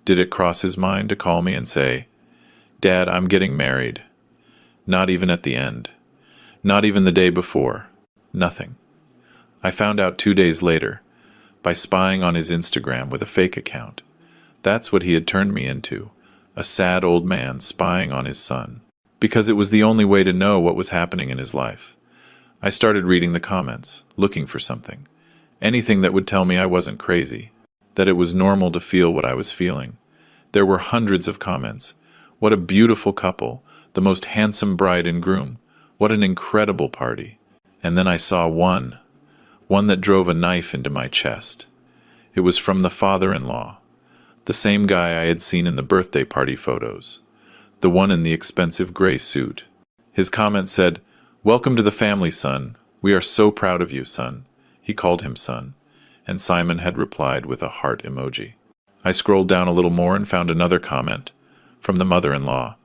did it cross his mind to call me and say, "Dad, I'm getting married." Not even at the end. Not even the day before. Nothing. I found out 2 days later, by spying on his Instagram with a fake account. That's what he had turned me into, a sad old man spying on his son. Because it was the only way to know what was happening in his life. I started reading the comments, looking for something. Anything that would tell me I wasn't crazy, that it was normal to feel what I was feeling. There were hundreds of comments. What a beautiful couple, the most handsome bride and groom. What an incredible party. And then I saw one that drove a knife into my chest. It was from the father-in-law, the same guy I had seen in the birthday party photos, the one in the expensive gray suit. His comment said, "Welcome to the family, son. We are so proud of you, son." He called him son, and Simon had replied with a heart emoji. I scrolled down a little more and found another comment from the mother-in-law.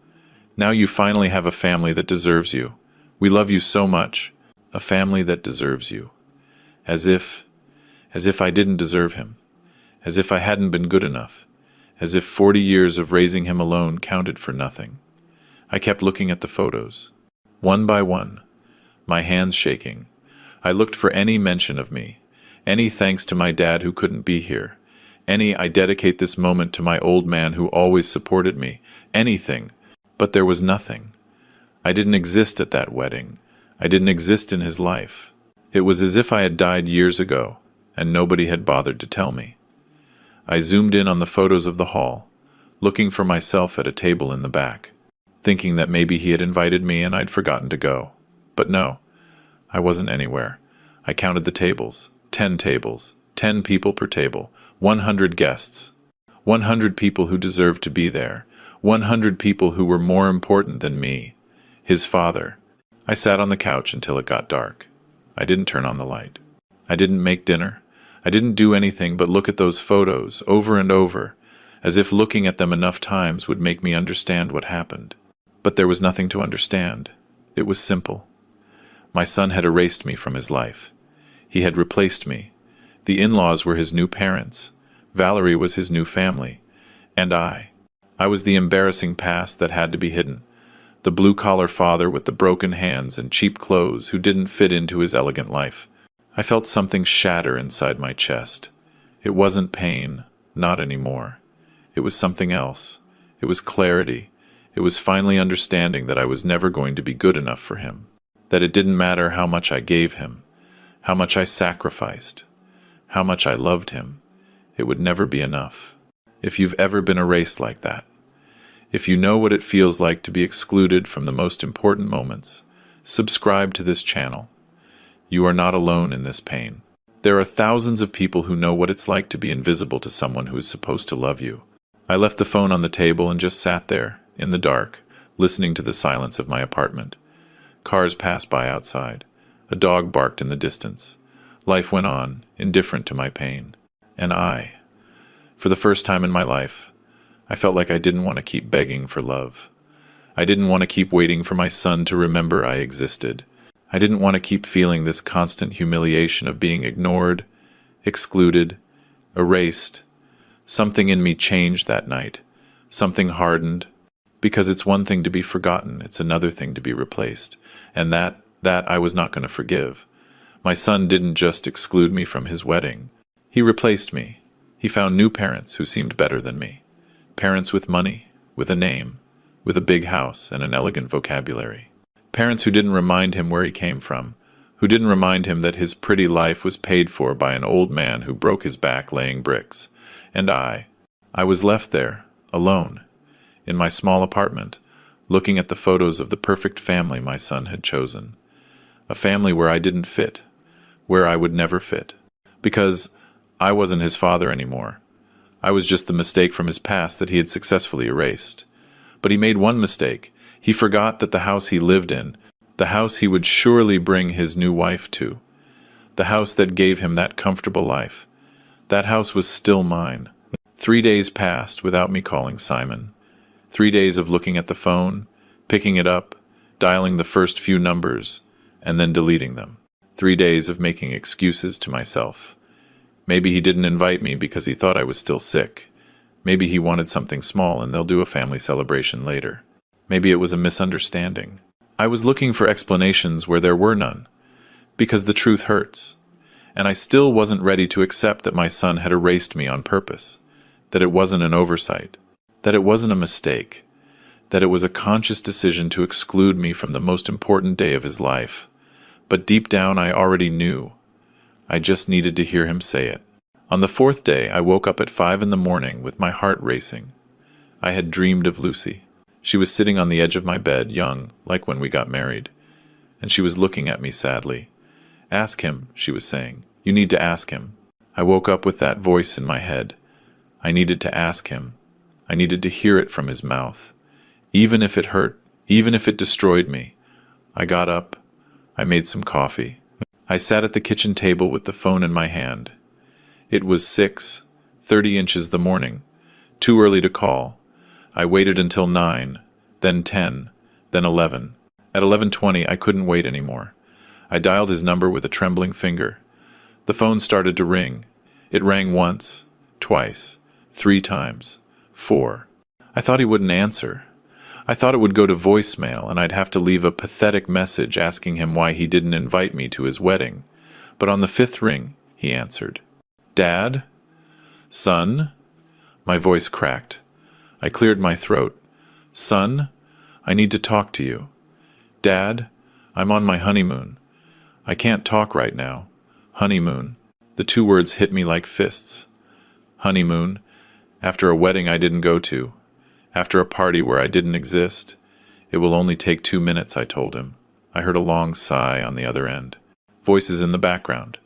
"Now you finally have a family that deserves you. We love you so much. A family that deserves you." As if I didn't deserve him. As if I hadn't been good enough. As if 40 years of raising him alone counted for nothing. I kept looking at the photos. One by one. My hands shaking. I looked for any mention of me. Any thanks to my dad who couldn't be here. Any "I dedicate this moment to my old man who always supported me." Anything. But there was nothing. I didn't exist at that wedding. I didn't exist in his life. It was as if I had died years ago, and nobody had bothered to tell me. I zoomed in on the photos of the hall, looking for myself at a table in the back, thinking that maybe he had invited me and I'd forgotten to go. But no, I wasn't anywhere. I counted the tables. 10 tables. 10 people per table. 100 guests. 100 people who deserved to be there. 100 people who were more important than me. His father. I sat on the couch until it got dark. I didn't turn on the light. I didn't make dinner. I didn't do anything but look at those photos over and over, as if looking at them enough times would make me understand what happened. But there was nothing to understand. It was simple. My son had erased me from his life. He had replaced me. The in-laws were his new parents. Valerie was his new family. And I was the embarrassing past that had to be hidden. The blue-collar father with the broken hands and cheap clothes who didn't fit into his elegant life. I felt something shatter inside my chest. It wasn't pain, not anymore. It was something else. It was clarity. It was finally understanding that I was never going to be good enough for him. That it didn't matter how much I gave him, how much I sacrificed, how much I loved him. It would never be enough. If you've ever been erased like that, if you know what it feels like to be excluded from the most important moments, subscribe to this channel. You are not alone in this pain. There are thousands of people who know what it's like to be invisible to someone who is supposed to love you. I left the phone on the table and just sat there, in the dark, listening to the silence of my apartment. Cars passed by outside. A dog barked in the distance. Life went on, indifferent to my pain. And for the first time in my life, I felt like I didn't want to keep begging for love. I didn't want to keep waiting for my son to remember I existed. I didn't want to keep feeling this constant humiliation of being ignored, excluded, erased. Something in me changed that night. Something hardened. Because it's one thing to be forgotten, it's another thing to be replaced. And that I was not going to forgive. My son didn't just exclude me from his wedding. He replaced me. He found new parents who seemed better than me. Parents with money, with a name, with a big house and an elegant vocabulary. Parents who didn't remind him where he came from, who didn't remind him that his pretty life was paid for by an old man who broke his back laying bricks. And I was left there, alone, in my small apartment, looking at the photos of the perfect family my son had chosen. A family where I didn't fit, where I would never fit. Because I wasn't his father anymore. I was just the mistake from his past that he had successfully erased. But he made one mistake. He forgot that the house he lived in, the house he would surely bring his new wife to, the house that gave him that comfortable life, that house was still mine. 3 days passed without me calling Simon. 3 days of looking at the phone, picking it up, dialing the first few numbers, and then deleting them. 3 days of making excuses to myself. Maybe he didn't invite me because he thought I was still sick. Maybe he wanted something small and they'll do a family celebration later. Maybe it was a misunderstanding. I was looking for explanations where there were none. Because the truth hurts. And I still wasn't ready to accept that my son had erased me on purpose. That it wasn't an oversight. That it wasn't a mistake. That it was a conscious decision to exclude me from the most important day of his life. But deep down I already knew. I just needed to hear him say it. On the 4th day, I woke up at 5 in the morning with my heart racing. I had dreamed of Lucy. She was sitting on the edge of my bed, young, like when we got married. And she was looking at me sadly. "Ask him," she was saying. "You need to ask him." I woke up with that voice in my head. I needed to ask him. I needed to hear it from his mouth. Even if it hurt, even if it destroyed me. I got up. I made some coffee. I sat at the kitchen table with the phone in my hand. It was 6:30 the morning. Too early to call. I waited until 9, then 10, then 11. At 11:20, I couldn't wait anymore. I dialed his number with a trembling finger. The phone started to ring. It rang once, twice, 3 times, 4. I thought he wouldn't answer. I thought it would go to voicemail and I'd have to leave a pathetic message asking him why he didn't invite me to his wedding. But on the 5th ring, he answered. "Dad? Son?" My voice cracked. I cleared my throat. "Son, I need to talk to you." "Dad, I'm on my honeymoon. I can't talk right now." Honeymoon. The 2 words hit me like fists. Honeymoon. After a wedding I didn't go to. After a party where I didn't exist. "It will only take 2 minutes," I told him. I heard a long sigh on the other end. Voices in the background.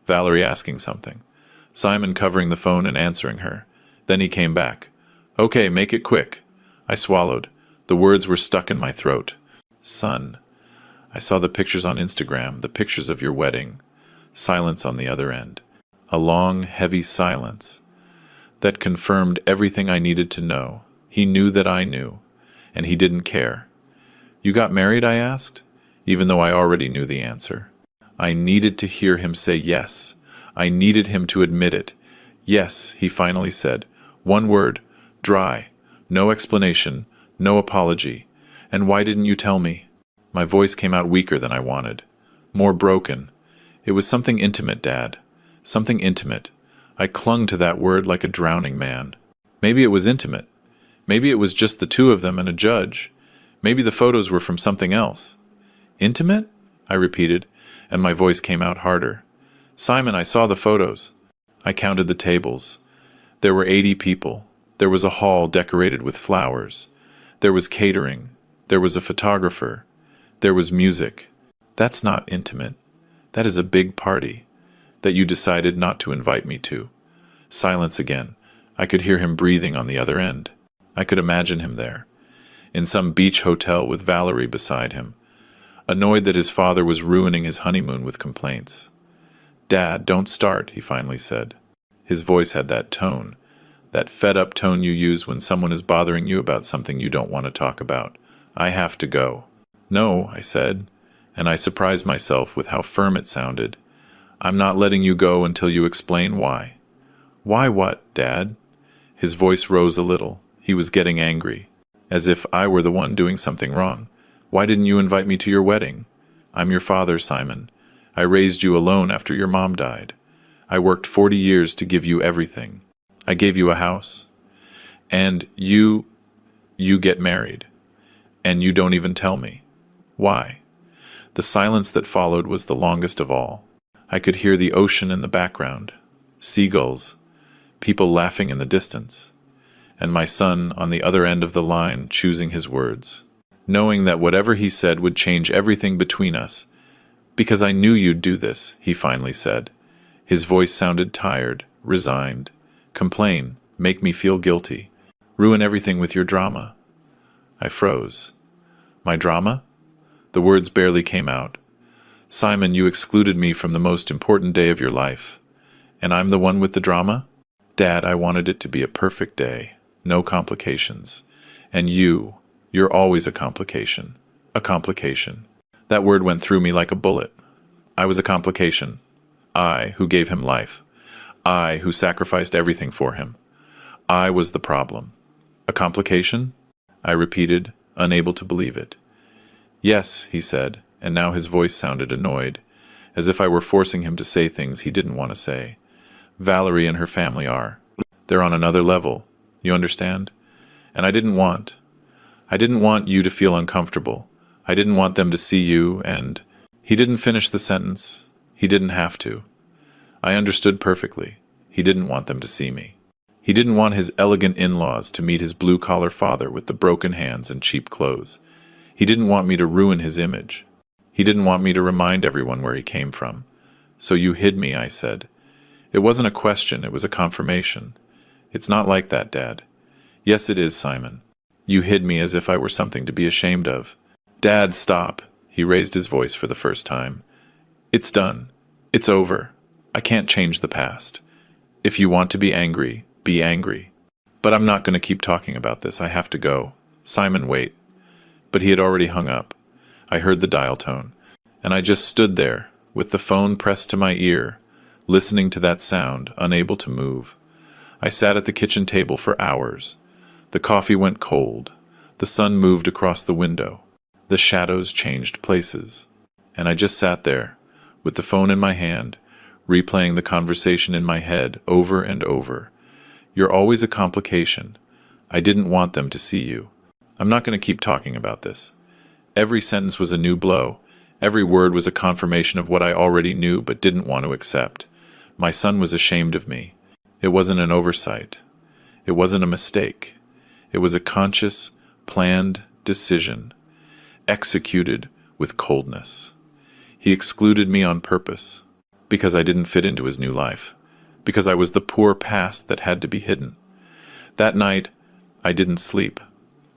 Valerie asking something. Simon covering the phone and answering her. Then he came back. "Okay, make it quick." I swallowed. The words were stuck in my throat. "Son, I saw the pictures on Instagram, the pictures of your wedding." Silence on the other end. A long, heavy silence. That confirmed everything I needed to know. He knew that I knew. And he didn't care. "You got married?" I asked, even though I already knew the answer. I needed to hear him say yes. I needed him to admit it. "Yes," he finally said. One word. Dry. No explanation. No apology. "And why didn't you tell me?" My voice came out weaker than I wanted. More broken. "It was something intimate, Dad. Something intimate." I clung to that word like a drowning man. Maybe it was intimate. Maybe it was just the 2 of them and a judge. Maybe the photos were from something else. "Intimate?" I repeated, and my voice came out harder. "Simon, I saw the photos." I counted the tables. There were 80 people. There was a hall decorated with flowers. There was catering. There was a photographer. There was music. That's not intimate. That is a big party that you decided not to invite me to. Silence again. I could hear him breathing on the other end. I could imagine him there, in some beach hotel with Valerie beside him. annoyed that his father was ruining his honeymoon with complaints. "Dad, don't start," he finally said. His voice had that tone, that fed-up tone you use when someone is bothering you about something you don't want to talk about. "I have to go." "No," I said, and I surprised myself with how firm it sounded. "I'm not letting you go until you explain why." "Why what, Dad?" His voice rose a little. He was getting angry, as if I were the one doing something wrong. "Why didn't you invite me to your wedding? I'm your father, Simon. I raised you alone after your mom died. I worked 40 years to give you everything. I gave you a house. And you get married. And you don't even tell me. Why?" The silence that followed was the longest of all. I could hear the ocean in the background, seagulls, people laughing in the distance, and my son on the other end of the line choosing his words, knowing that whatever he said would change everything between us. "Because I knew you'd do this," he finally said. His voice sounded tired, resigned. "Complain, make me feel guilty, ruin everything with your drama." I froze. "My drama?" The words barely came out. "Simon, you excluded me from the most important day of your life. And I'm the one with the drama? Dad, I wanted it to be a perfect day. No complications. And you're always a complication. A complication." That word went through me like a bullet. I was a complication. I, who gave him life. I, who sacrificed everything for him. I was the problem. "A complication?" I repeated, unable to believe it. "Yes," he said, and now his voice sounded annoyed, as if I were forcing him to say things he didn't want to say. "Valerie and her family are. They're on another level. You understand? And I didn't want you to feel uncomfortable. I didn't want them to see you, and—" He didn't finish the sentence. He didn't have to. I understood perfectly. He didn't want them to see me. He didn't want his elegant in-laws to meet his blue-collar father with the broken hands and cheap clothes. He didn't want me to ruin his image. He didn't want me to remind everyone where he came from. "So you hid me," I said. It wasn't a question, it was a confirmation. "It's not like that, Dad." "Yes, it is, Simon. You hid me as if I were something to be ashamed of." "Dad, stop." He raised his voice for the first time. "It's done. It's over. I can't change the past. If you want to be angry, be angry. But I'm not going to keep talking about this. I have to go. Simon, wait." But he had already hung up. I heard the dial tone, and I just stood there, with the phone pressed to my ear, listening to that sound, unable to move. I sat at the kitchen table for hours. The coffee went cold. The sun moved across the window. The shadows changed places. And I just sat there, with the phone in my hand, replaying the conversation in my head over and over. "You're always a complication. I didn't want them to see you. I'm not going to keep talking about this." Every sentence was a new blow. Every word was a confirmation of what I already knew but didn't want to accept. My son was ashamed of me. It wasn't an oversight. It wasn't a mistake. It was a conscious, planned decision, executed with coldness. He excluded me on purpose, because I didn't fit into his new life, because I was the poor past that had to be hidden. That night, I didn't sleep.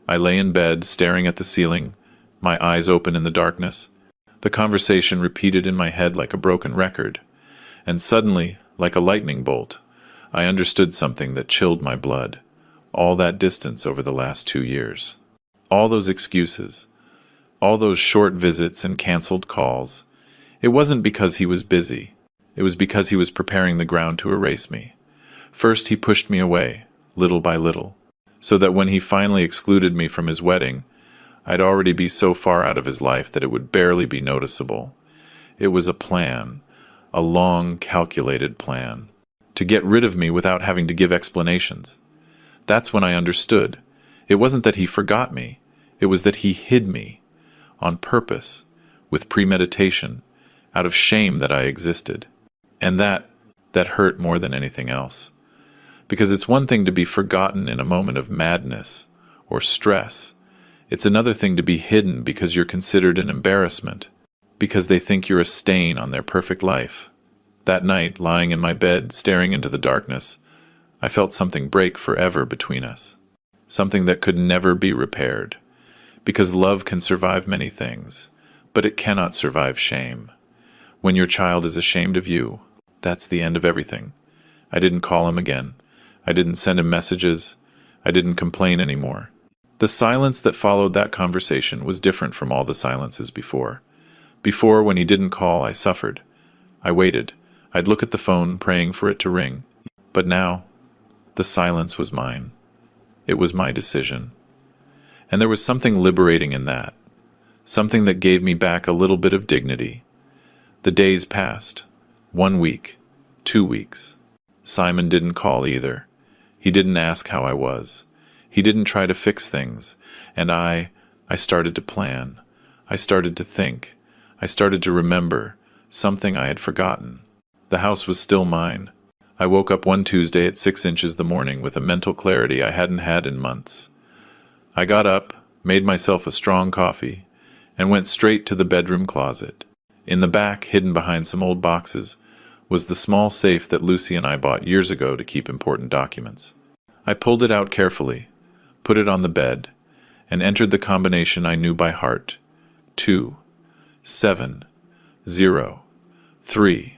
I lay in bed, staring at the ceiling, my eyes open in the darkness. The conversation repeated in my head like a broken record, and suddenly, like a lightning bolt, I understood something that chilled my blood. All that distance over the last 2 years. All those excuses. All those short visits and canceled calls. It wasn't because he was busy. It was because he was preparing the ground to erase me. First he pushed me away, little by little, so that when he finally excluded me from his wedding, I'd already be so far out of his life that it would barely be noticeable. It was a plan, a long, calculated plan, to get rid of me without having to give explanations. That's when I understood. It wasn't that he forgot me. It was that he hid me, on purpose, with premeditation, out of shame that I existed. And that hurt more than anything else. Because it's one thing to be forgotten in a moment of madness or stress. It's another thing to be hidden because you're considered an embarrassment, because they think you're a stain on their perfect life. That night, lying in my bed, staring into the darkness, I felt something break forever between us. Something that could never be repaired. Because love can survive many things, but it cannot survive shame. When your child is ashamed of you, that's the end of everything. I didn't call him again. I didn't send him messages. I didn't complain anymore. The silence that followed that conversation was different from all the silences before. Before, when he didn't call, I suffered. I waited. I'd look at the phone, praying for it to ring. But now, the silence was mine. It was my decision. And there was something liberating in that. Something that gave me back a little bit of dignity. The days passed. 1 week. 2 weeks. Simon didn't call either. He didn't ask how I was. He didn't try to fix things. And I started to plan. I started to think. I started to remember something I had forgotten. The house was still mine. I woke up one Tuesday at 6 inches the morning with a mental clarity I hadn't had in months. I got up, made myself a strong coffee, and went straight to the bedroom closet. In the back, hidden behind some old boxes, was the small safe that Lucy and I bought years ago to keep important documents. I pulled it out carefully, put it on the bed, and entered the combination I knew by heart. 2, 7, 0, 3.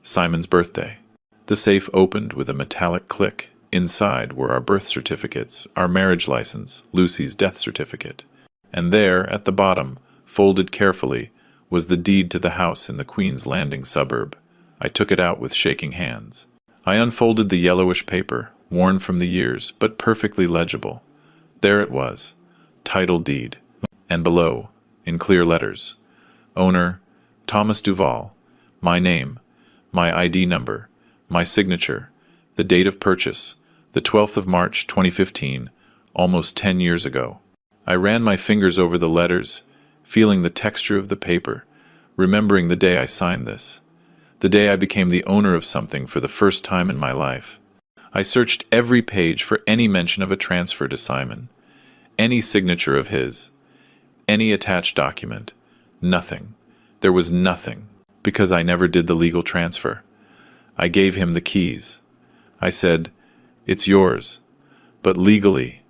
Simon's birthday. The safe opened with a metallic click. Inside were our birth certificates, our marriage license, Lucy's death certificate. And there, at the bottom, folded carefully, was the deed to the house in the Queen's Landing suburb. I took it out with shaking hands. I unfolded the yellowish paper, worn from the years, but perfectly legible. There it was, title deed. And below, in clear letters, owner, Thomas Duval, my name, my ID number, my signature, the date of purchase, the 12th of March 2015, almost 10 years ago. I ran my fingers over the letters, feeling the texture of the paper, remembering the day I signed this, the day I became the owner of something for the first time in my life. I searched every page for any mention of a transfer to Simon, any signature of his, any attached document. Nothing. There was nothing, because I never did the legal transfer. I gave him the keys. I said, "It's yours." But legally,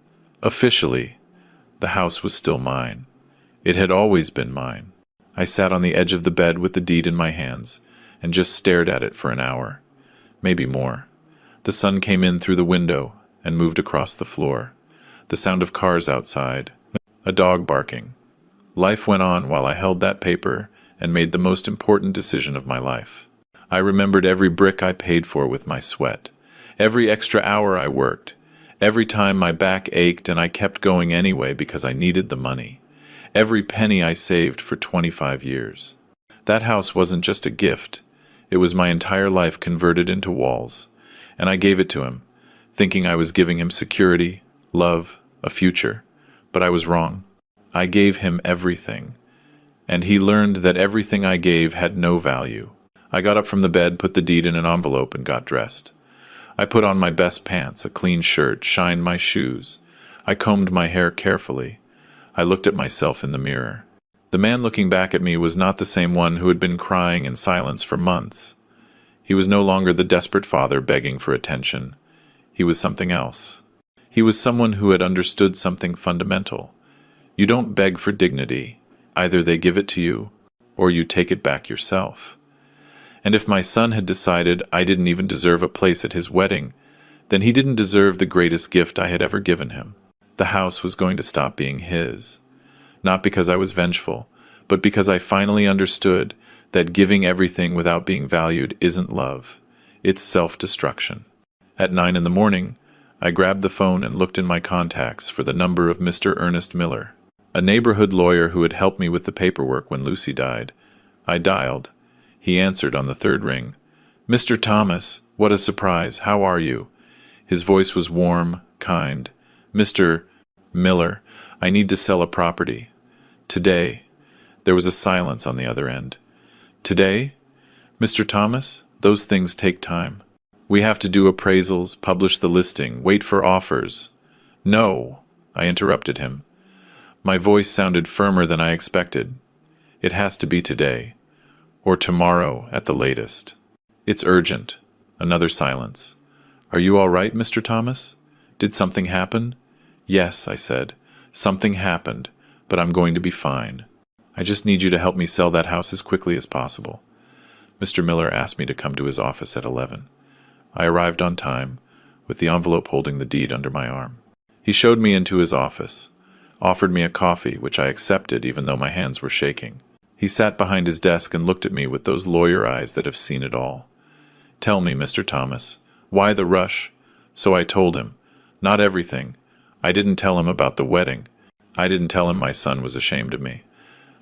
officially, the house was still mine. It had always been mine. I sat on the edge of the bed with the deed in my hands and just stared at it for an hour, maybe more. The sun came in through the window and moved across the floor. The sound of cars outside, a dog barking. Life went on while I held that paper and made the most important decision of my life. I remembered every brick I paid for with my sweat, every extra hour I worked, every time my back ached and I kept going anyway because I needed the money, every penny I saved for 25 years. That house wasn't just a gift. It was my entire life converted into walls, and I gave it to him, thinking I was giving him security, love, a future. But I was wrong. I gave him everything, and he learned that everything I gave had no value. I got up from the bed, put the deed in an envelope, and got dressed. I put on my best pants, a clean shirt, shined my shoes. I combed my hair carefully. I looked at myself in the mirror. The man looking back at me was not the same one who had been crying in silence for months. He was no longer the desperate father begging for attention. He was something else. He was someone who had understood something fundamental. You don't beg for dignity. Either they give it to you, or you take it back yourself. And if my son had decided I didn't even deserve a place at his wedding, then he didn't deserve the greatest gift I had ever given him. The house was going to stop being his. Not because I was vengeful, but because I finally understood that giving everything without being valued isn't love. It's self-destruction. At 9 in the morning, I grabbed the phone and looked in my contacts for the number of Mr. Ernest Miller, a neighborhood lawyer who had helped me with the paperwork when Lucy died. I dialed. He answered on the third ring. "Mr. Thomas, what a surprise. How are you?" His voice was warm, kind. "Mr. Miller, I need to sell a property. Today." There was a silence on the other end. "Today? Mr. Thomas, those things take time. We have to do appraisals, publish the listing, wait for offers." "No," I interrupted him. My voice sounded firmer than I expected. "It has to be today. Or tomorrow at the latest. It's urgent." Another silence. "Are you all right, Mr. Thomas? Did something happen?" "Yes," I said. "Something happened, but I'm going to be fine." I just need you to help me sell that house as quickly as possible." Mr. Miller asked me to come to his office at 11. I arrived on time, with the envelope holding the deed under my arm. He showed me into his office, offered me a coffee, which I accepted even though my hands were shaking. He sat behind his desk and looked at me with those lawyer eyes that have seen it all. "Tell me, Mr. Thomas, why the rush?" So I told him. Not everything. I didn't tell him about the wedding. I didn't tell him my son was ashamed of me.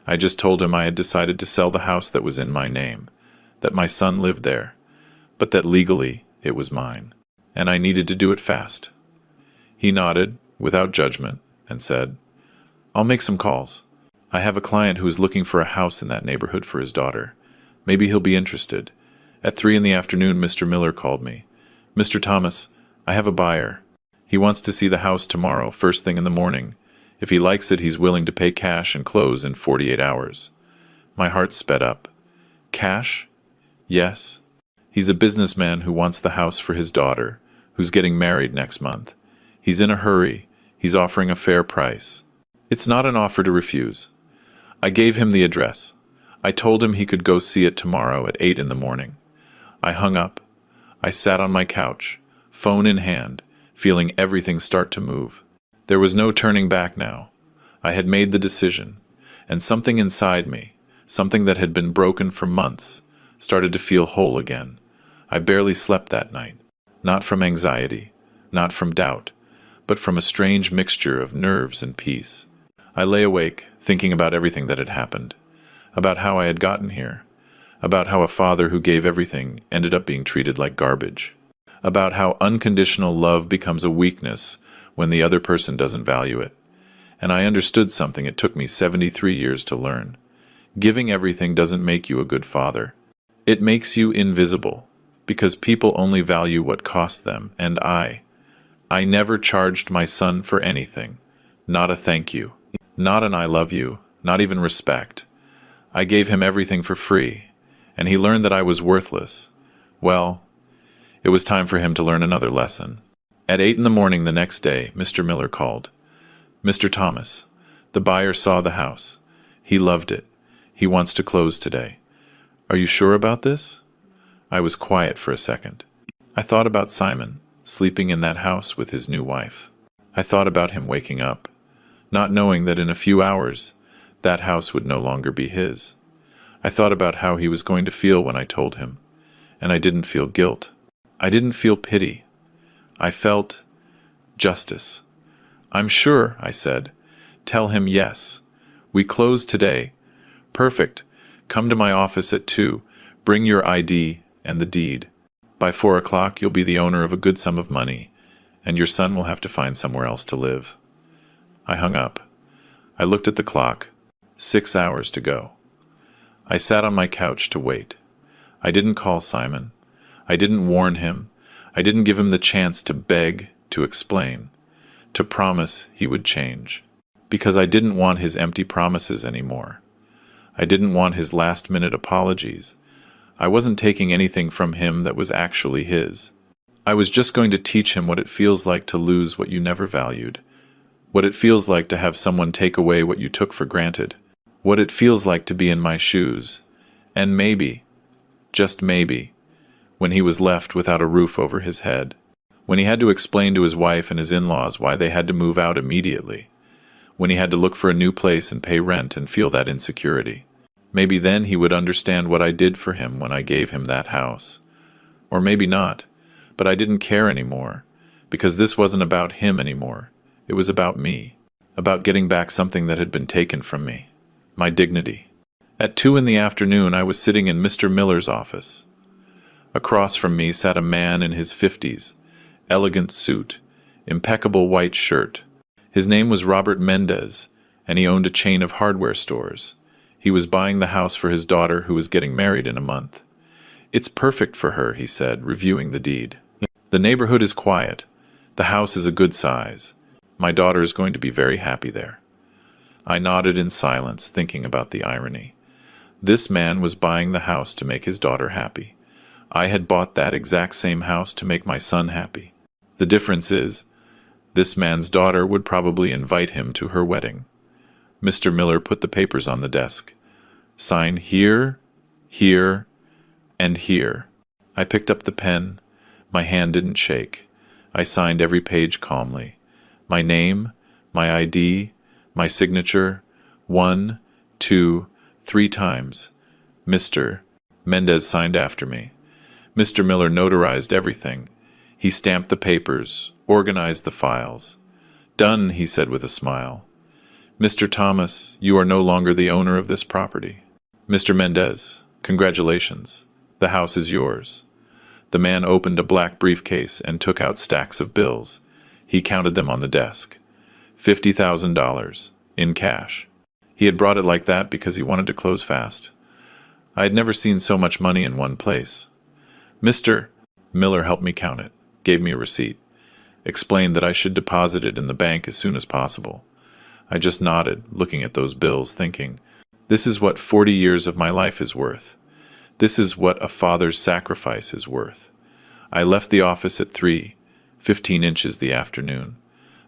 I just told him I had decided to sell the house that was in my name, that my son lived there, but that legally it was mine, and I needed to do it fast. He nodded, without judgment, and said, "I'll make some calls. I have a client who is looking for a house in that neighborhood for his daughter. Maybe he'll be interested." At 3 in the afternoon, Mr. Miller called me. "Mr. Thomas, I have a buyer. He wants to see the house tomorrow, first thing in the morning. If he likes it, he's willing to pay cash and close in 48 hours. My heart sped up. Cash? Yes. He's a businessman who wants the house for his daughter, who's getting married next month. He's in a hurry. He's offering a fair price. It's not an offer to refuse. I gave him the address. I told him he could go see it tomorrow at 8 in the morning. I hung up. I sat on my couch, phone in hand, feeling everything start to move. There was no turning back now. I had made the decision, and something inside me, something that had been broken for months, started to feel whole again. I barely slept that night, not from anxiety, not from doubt, but from a strange mixture of nerves and peace. I lay awake, thinking about everything that had happened, about how I had gotten here, about how a father who gave everything ended up being treated like garbage, about how unconditional love becomes a weakness when the other person doesn't value it. And I understood something it took me 73 years to learn. Giving everything doesn't make you a good father. It makes you invisible, because people only value what costs them, and I never charged my son for anything. Not a thank you. Not an I love you. Not even respect. I gave him everything for free, and he learned that I was worthless. Well, it was time for him to learn another lesson. At 8 in the morning the next day, Mr. Miller called. "Mr. Thomas, the buyer saw the house. He loved it. He wants to close today. Are you sure about this?" I was quiet for a second. I thought about Simon, sleeping in that house with his new wife. I thought about him waking up, not knowing that in a few hours, that house would no longer be his. I thought about how he was going to feel when I told him, and I didn't feel guilt. I didn't feel pity. I felt justice. "I'm sure," I said. "Tell him yes. We close today. Perfect. Come to my office at 2. Bring your ID and the deed. By 4 o'clock you'll be the owner of a good sum of money, and your son will have to find somewhere else to live." I hung up. I looked at the clock. 6 hours to go. I sat on my couch to wait. I didn't call Simon. I didn't warn him. I didn't give him the chance to beg, to explain, to promise he would change. Because I didn't want his empty promises anymore. I didn't want his last-minute apologies. I wasn't taking anything from him that was actually his. I was just going to teach him what it feels like to lose what you never valued, what it feels like to have someone take away what you took for granted, what it feels like to be in my shoes, and maybe, just maybe, when he was left without a roof over his head, when he had to explain to his wife and his in-laws why they had to move out immediately, when he had to look for a new place and pay rent and feel that insecurity. Maybe then he would understand what I did for him when I gave him that house. Or maybe not, but I didn't care anymore, because this wasn't about him anymore. It was about me, about getting back something that had been taken from me, my dignity. At 2 in the afternoon I was sitting in Mr. Miller's office. Across from me sat a man in his 50s, elegant suit, impeccable white shirt. His name was Robert Mendez, and he owned a chain of hardware stores. He was buying the house for his daughter who was getting married in a month. "It's perfect for her," he said, reviewing the deed. "The neighborhood is quiet. The house is a good size. My daughter is going to be very happy there." I nodded in silence, thinking about the irony. This man was buying the house to make his daughter happy. I had bought that exact same house to make my son happy. The difference is, this man's daughter would probably invite him to her wedding. Mr. Miller put the papers on the desk. Sign here, here, and here. I picked up the pen. My hand didn't shake. I signed every page calmly. My name, my ID, my signature, 1, 2, 3 times. Mr. Mendez signed after me. Mr. Miller notarized everything. He stamped the papers, organized the files. Done, he said with a smile. Mr. Thomas, you are no longer the owner of this property. Mr. Mendez, congratulations. The house is yours. The man opened a black briefcase and took out stacks of bills. He counted them on the desk. $50,000 in cash. He had brought it like that because he wanted to close fast. I had never seen so much money in one place. Mr. Miller helped me count it, gave me a receipt, explained that I should deposit it in the bank as soon as possible. I just nodded, looking at those bills, thinking, this is what 40 years of my life is worth. This is what a father's sacrifice is worth. I left the office at 3:15 inches the afternoon.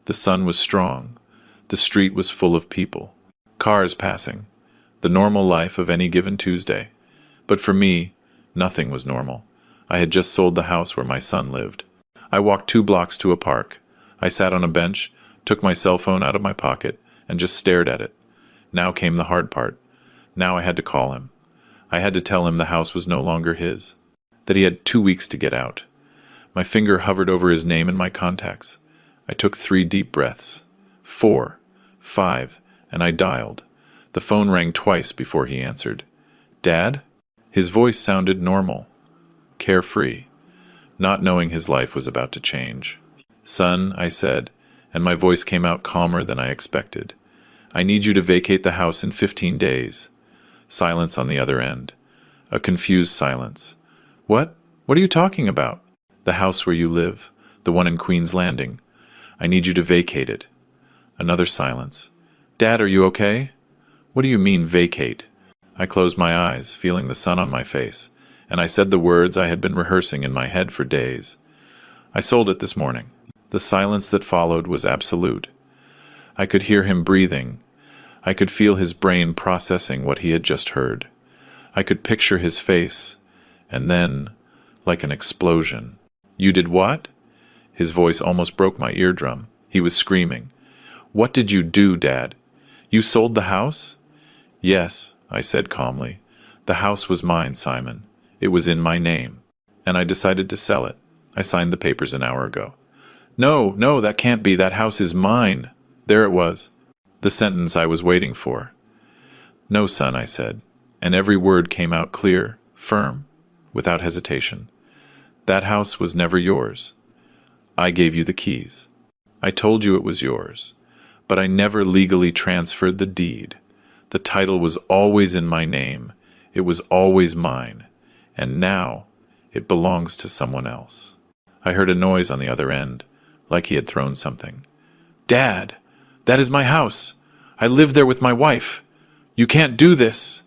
The sun was strong. The street was full of people. Cars passing. The normal life of any given Tuesday. But for me, nothing was normal. I had just sold the house where my son lived. I walked 2 blocks to a park. I sat on a bench, took my cell phone out of my pocket, and just stared at it. Now came the hard part. Now I had to call him. I had to tell him the house was no longer his, that he had 2 weeks to get out. My finger hovered over his name in my contacts. I took 3 deep breaths. 4, 5, and I dialed. The phone rang twice before he answered. Dad? His voice sounded normal, carefree, not knowing his life was about to change. Son, I said, and my voice came out calmer than I expected. I need you to vacate the house in 15 days. Silence on the other end. A confused silence. What? What are you talking about? The house where you live, the one in Queen's Landing. I need you to vacate it. Another silence. Dad, are you okay? What do you mean, vacate? I closed my eyes, feeling the sun on my face, and I said the words I had been rehearsing in my head for days. I sold it this morning. The silence that followed was absolute. I could hear him breathing. I could feel his brain processing what he had just heard. I could picture his face, and then, like an explosion. You did what? His voice almost broke my eardrum. He was screaming. What did you do, Dad? You sold the house? Yes, I said calmly. The house was mine, Simon. It was in my name. And I decided to sell it. I signed the papers an hour ago. No, no, that can't be. That house is mine. There it was. The sentence I was waiting for. No, son, I said, and every word came out clear, firm, without hesitation. That house was never yours. I gave you the keys. I told you it was yours, but I never legally transferred the deed. The title was always in my name. It was always mine, and now it belongs to someone else. I heard a noise on the other end, like he had thrown something. Dad! That is my house. I live there with my wife. You can't do this.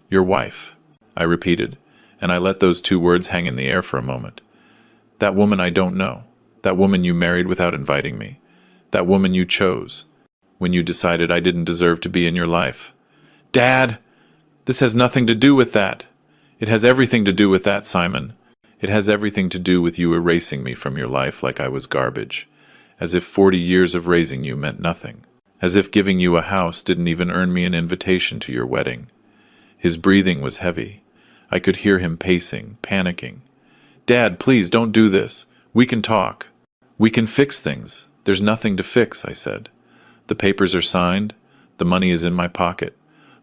Your wife, I repeated, and I let those 2 words hang in the air for a moment. That woman I don't know. That woman you married without inviting me. That woman you chose when you decided I didn't deserve to be in your life. Dad! This has nothing to do with that. It has everything to do with that, Simon. It has everything to do with you erasing me from your life like I was garbage. As if 40 years of raising you meant nothing. As if giving you a house didn't even earn me an invitation to your wedding. His breathing was heavy. I could hear him pacing, panicking. Dad, please don't do this. We can talk. We can fix things. There's nothing to fix, I said. The papers are signed. The money is in my pocket.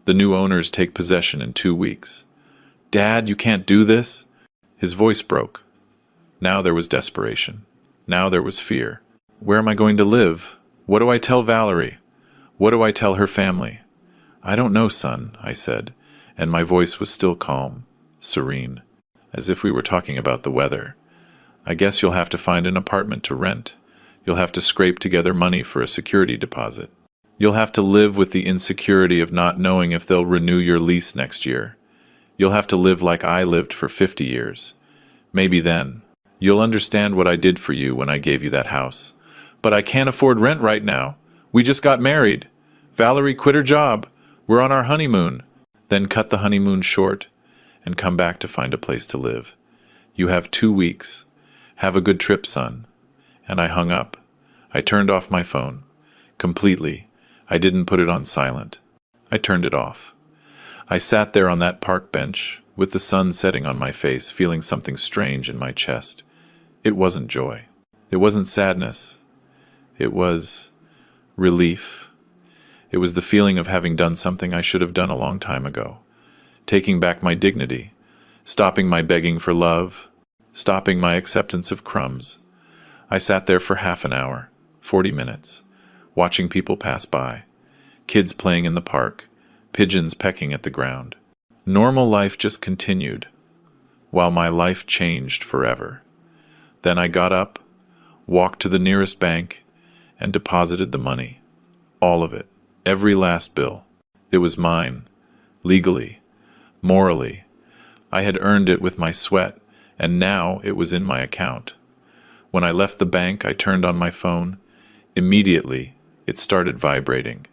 The new owners take possession in 2 weeks. Dad, you can't do this. His voice broke. Now there was desperation. Now there was fear. Where am I going to live? What do I tell Valerie? What do I tell her family? I don't know, son, I said, and my voice was still calm, serene, as if we were talking about the weather. I guess you'll have to find an apartment to rent. You'll have to scrape together money for a security deposit. You'll have to live with the insecurity of not knowing if they'll renew your lease next year. You'll have to live like I lived for 50 years. Maybe then. You'll understand what I did for you when I gave you that house. But I can't afford rent right now. We just got married. Valerie quit her job. We're on our honeymoon. Then cut the honeymoon short and come back to find a place to live. You have 2 weeks. Have a good trip, son. And I hung up. I turned off my phone. Completely. I didn't put it on silent. I turned it off. I sat there on that park bench, with the sun setting on my face, feeling something strange in my chest. It wasn't joy. It wasn't sadness. It was relief. It was the feeling of having done something I should have done a long time ago. Taking back my dignity. Stopping my begging for love. Stopping my acceptance of crumbs. I sat there for half an hour, 40 minutes, watching people pass by. Kids playing in the park. Pigeons pecking at the ground. Normal life just continued, while my life changed forever. Then I got up, walked to the nearest bank, and deposited the money. All of it. Every last bill. It was mine. Legally. Morally. I had earned it with my sweat, and now it was in my account. When I left the bank, I turned on my phone. Immediately, it started vibrating.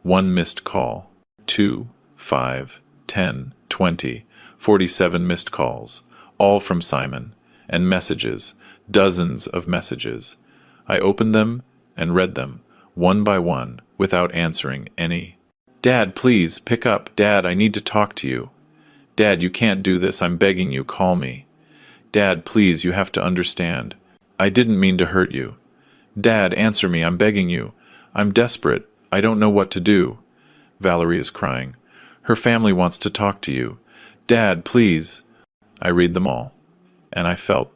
1 missed call. 2, 5, 10, 20, 47 missed calls. All from Simon. And messages. Dozens of messages. I opened them and read them, one by one, without answering any. Dad, please, pick up. Dad, I need to talk to you. Dad, you can't do this. I'm begging you. Call me. Dad, please, you have to understand. I didn't mean to hurt you. Dad, answer me. I'm begging you. I'm desperate. I don't know what to do. Valerie is crying. Her family wants to talk to you. Dad, please. I read them all, and I felt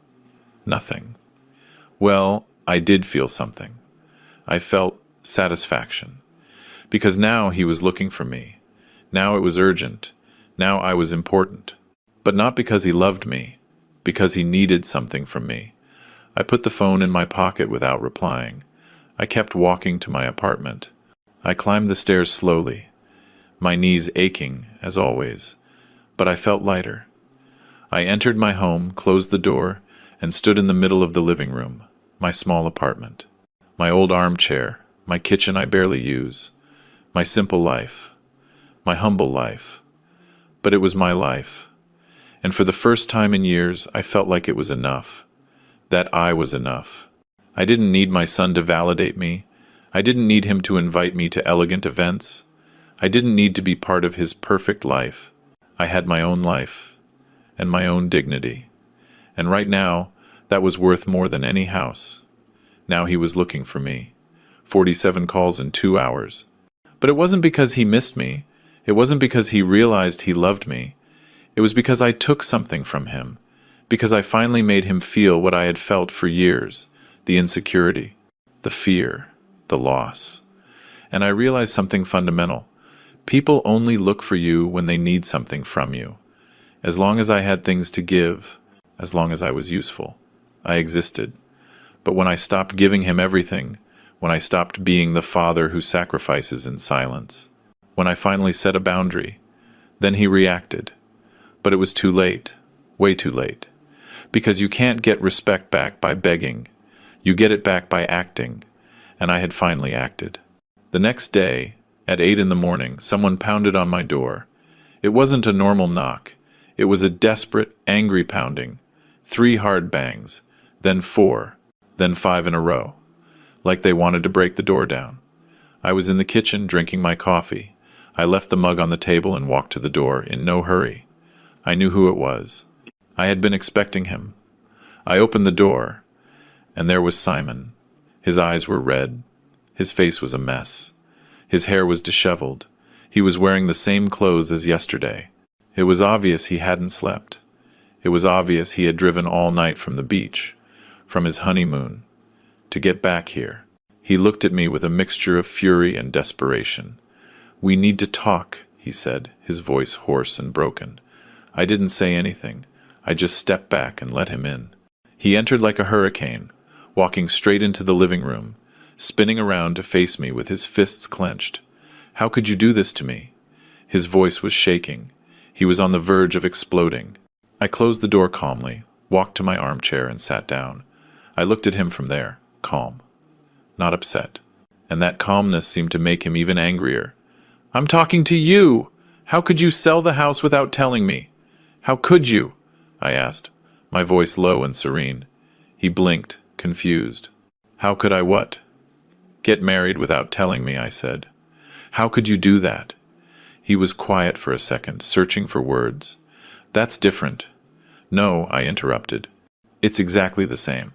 nothing. Well, I did feel something. I felt satisfaction. Because now he was looking for me. Now it was urgent. Now I was important. But not because he loved me, because he needed something from me. I put the phone in my pocket without replying. I kept walking to my apartment. I climbed the stairs slowly, my knees aching, as always, but I felt lighter. I entered my home, closed the door, and stood in the middle of the living room, my small apartment. My old armchair, my kitchen I barely use, my simple life, my humble life. But it was my life. And for the first time in years, I felt like it was enough. That I was enough. I didn't need my son to validate me. I didn't need him to invite me to elegant events. I didn't need to be part of his perfect life. I had my own life, and my own dignity. And right now, that was worth more than any house. Now he was looking for me. 47 calls in 2 hours. But it wasn't because he missed me. It wasn't because he realized he loved me. It was because I took something from him. Because I finally made him feel what I had felt for years. The insecurity, the fear, the loss. And I realized something fundamental. People only look for you when they need something from you. As long as I had things to give, as long as I was useful, I existed. But when I stopped giving him everything, when I stopped being the father who sacrifices in silence, when I finally set a boundary, then he reacted. But it was too late, way too late. Because you can't get respect back by begging. You get it back by acting. And I had finally acted. The next day, at 8 in the morning, someone pounded on my door. It wasn't a normal knock. It was a desperate, angry pounding. 3 hard bangs, then 4, then 5 in a row, like they wanted to break the door down. I was in the kitchen drinking my coffee. I left the mug on the table and walked to the door in no hurry. I knew who it was. I had been expecting him. I opened the door, and there was Simon. His eyes were red. His face was a mess. His hair was disheveled. He was wearing the same clothes as yesterday. It was obvious he hadn't slept. It was obvious he had driven all night from the beach, from his honeymoon, to get back here. He looked at me with a mixture of fury and desperation. "We need to talk," he said, his voice hoarse and broken. I didn't say anything. I just stepped back and let him in. He entered like a hurricane, walking straight into the living room, spinning around to face me with his fists clenched. "How could you do this to me?" His voice was shaking. He was on the verge of exploding. I closed the door calmly, walked to my armchair and sat down. I looked at him from there, calm, not upset. and that calmness seemed to make him even angrier. "I'm talking to you! How could you sell the house without telling me? How could you?" I asked, my voice low and serene. He blinked, confused. "How could I what?" "Get married without telling me," I said. "How could you do that?" He was quiet for a second, searching for words. "That's different." "No," I interrupted. "It's exactly the same."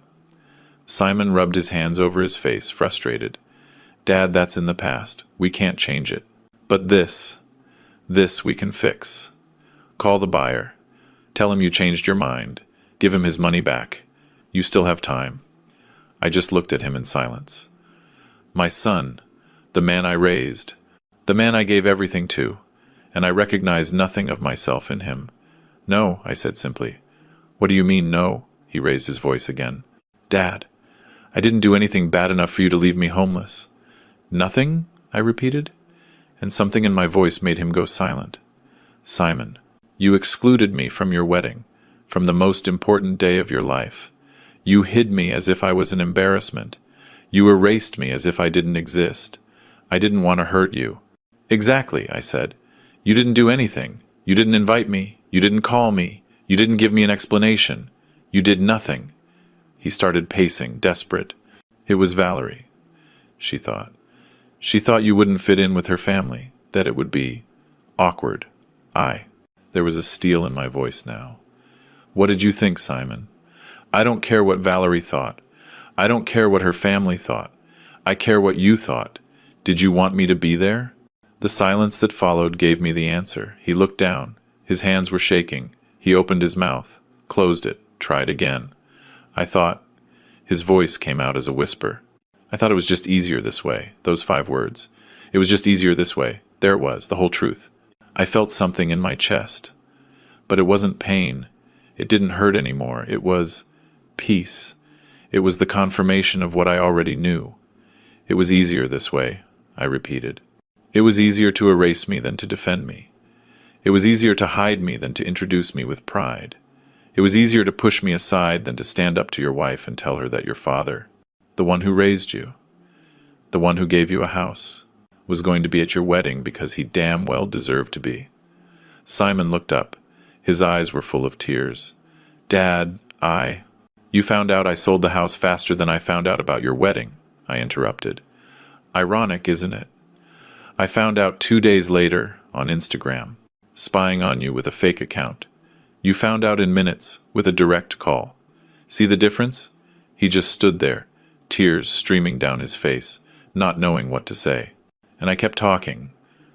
Simon rubbed his hands over his face, frustrated. "Dad, that's in the past. We can't change it. But this we can fix. Call the buyer. Tell him you changed your mind. Give him his money back. You still have time." I just looked at him in silence. My son, the man I raised, the man I gave everything to, and I recognized nothing of myself in him. "No," I said simply. "What do you mean, no?" He raised his voice again. "Dad, I didn't do anything bad enough for you to leave me homeless." "Nothing?" I repeated, and something in my voice made him go silent. "Simon, you excluded me from your wedding, from the most important day of your life. You hid me as if I was an embarrassment. You erased me as if I didn't exist. I didn't want to hurt you." "Exactly," I said. "You didn't do anything. You didn't invite me. You didn't call me. You didn't give me an explanation. You did nothing." He started pacing, desperate. "It was Valerie," she thought. "She thought you wouldn't fit in with her family, that it would be awkward." There was a steel in my voice now. "What did you think, Simon? I don't care what Valerie thought. I don't care what her family thought. I care what you thought. Did you want me to be there?" The silence that followed gave me the answer. He looked down. His hands were shaking. He opened his mouth, closed it, tried again. His voice came out as a whisper. I thought it was just easier this way, those 5 words. It was just easier this way. There it was, the whole truth. I felt something in my chest. But it wasn't pain. It didn't hurt anymore. It was peace. It was the confirmation of what I already knew. "It was easier this way," I repeated. "It was easier to erase me than to defend me. It was easier to hide me than to introduce me with pride. It was easier to push me aside than to stand up to your wife and tell her that your father, the one who raised you, the one who gave you a house, was going to be at your wedding because he damn well deserved to be." Simon looked up. His eyes were full of tears. "Dad, You found out I sold the house faster than I found out about your wedding," I interrupted. "Ironic, isn't it? I found out 2 days later on Instagram, spying on you with a fake account. You found out in minutes with a direct call. See the difference?" He just stood there, tears streaming down his face, not knowing what to say. And I kept talking,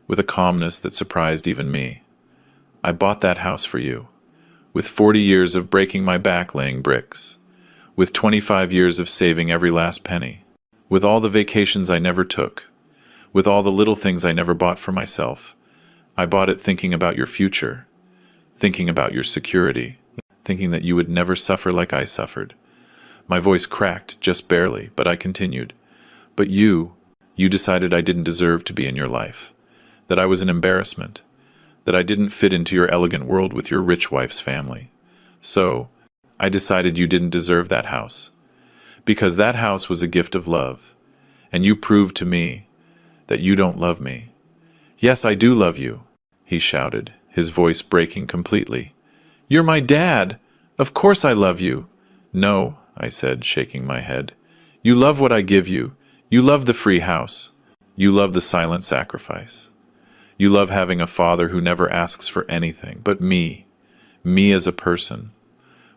with a calmness that surprised even me. "I bought that house for you, with 40 years of breaking my back laying bricks, with 25 years of saving every last penny, with all the vacations I never took, with all the little things I never bought for myself. I bought it thinking about your future, thinking about your security, thinking that you would never suffer like I suffered." My voice cracked, just barely, but I continued. "But you decided I didn't deserve to be in your life, that I was an embarrassment, that I didn't fit into your elegant world with your rich wife's family. So, I decided you didn't deserve that house, because that house was a gift of love, and you proved to me that you don't love me." "Yes, I do love you," he shouted, his voice breaking completely. "You're my dad! Of course I love you!" "No," I said, shaking my head. "You love what I give you. You love the free house. You love the silent sacrifice. You love having a father who never asks for anything but me as a person,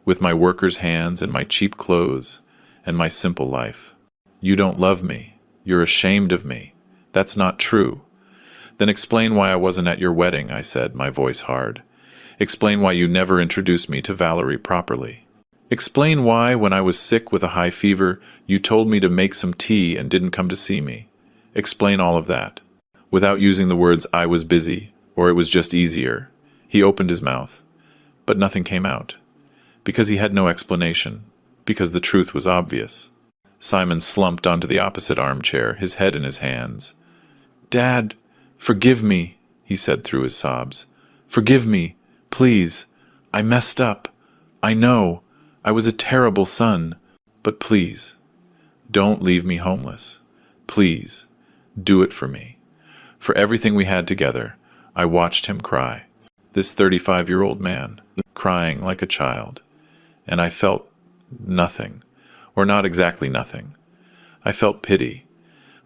with my worker's hands and my cheap clothes and my simple life. You don't love me. You're ashamed of me. That's not true." "Then explain why I wasn't at your wedding," I said, my voice hard. "Explain why you never introduced me to Valerie properly. Explain why, when I was sick with a high fever, you told me to make some tea and didn't come to see me. Explain all of that." Without using the words "I was busy," or "it was just easier," he opened his mouth, but nothing came out, because he had no explanation, because the truth was obvious. Simon slumped onto the opposite armchair, his head in his hands. "Dad, forgive me," he said through his sobs. "Forgive me, please. I messed up. I know. I was a terrible son. But please, don't leave me homeless. Please, Do it for me. For everything we had together, I watched him cry. This 35-year-old man, crying like a child. And I felt nothing, or not exactly nothing. I felt pity,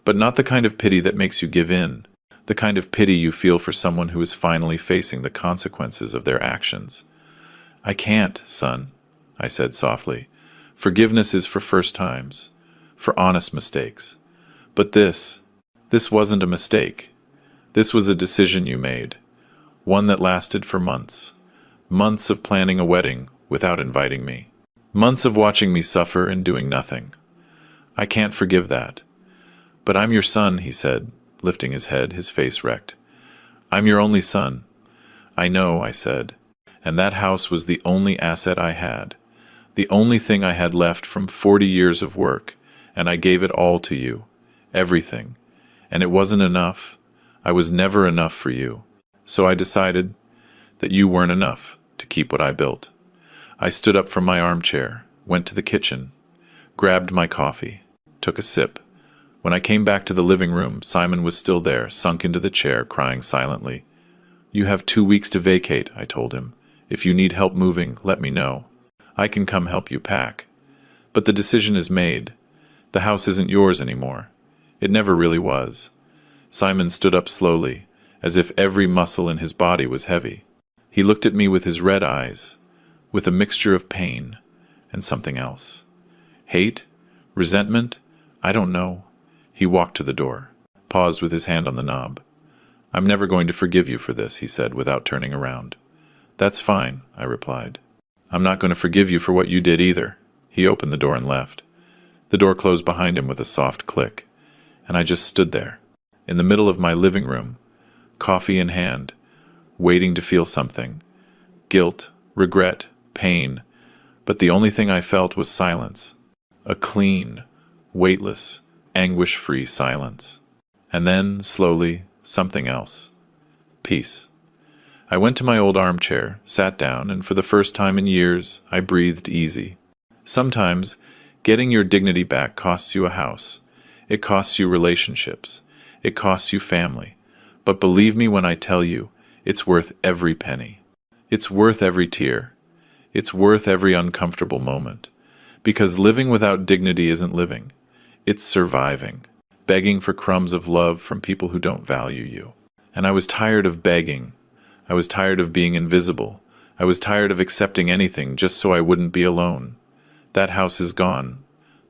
but not the kind of pity that makes you give in, the kind of pity you feel for someone who is finally facing the consequences of their actions. I can't, son, I said softly. Forgiveness is for first times, for honest mistakes. But this wasn't a mistake. This was a decision you made, one that lasted for months. Months of planning a wedding without inviting me. Months of watching me suffer and doing nothing. I can't forgive that. But I'm your son, he said, lifting his head, his face wrecked. I'm your only son. I know, I said. And that house was the only asset I had. The only thing I had left from 40 years of work, and I gave it all to you. Everything. And it wasn't enough. I was never enough for you. So I decided that you weren't enough to keep what I built. I stood up from my armchair, went to the kitchen, grabbed my coffee, took a sip. When I came back to the living room, Simon was still there, sunk into the chair, crying silently. You have 2 weeks to vacate, I told him. If you need help moving, let me know. I can come help you pack. But the decision is made. The house isn't yours anymore. It never really was. Simon stood up slowly, as if every muscle in his body was heavy. He looked at me with his red eyes, with a mixture of pain and something else. Hate? Resentment? I don't know. He walked to the door, paused with his hand on the knob. I'm never going to forgive you for this, he said without turning around. That's fine, I replied. I'm not going to forgive you for what you did either. He opened the door and left. The door closed behind him with a soft click, and I just stood there, in the middle of my living room, coffee in hand, waiting to feel something. Guilt, regret, pain, but the only thing I felt was silence. A clean, weightless, anguish-free silence. And then, slowly, something else. Peace. I went to my old armchair, sat down, and for the first time in years, I breathed easy. Sometimes, getting your dignity back costs you a house. It costs you relationships. It costs you family. But believe me when I tell you, it's worth every penny. It's worth every tear. It's worth every uncomfortable moment. Because living without dignity isn't living. It's surviving. Begging for crumbs of love from people who don't value you. And I was tired of begging. I was tired of being invisible. I was tired of accepting anything just so I wouldn't be alone. That house is gone.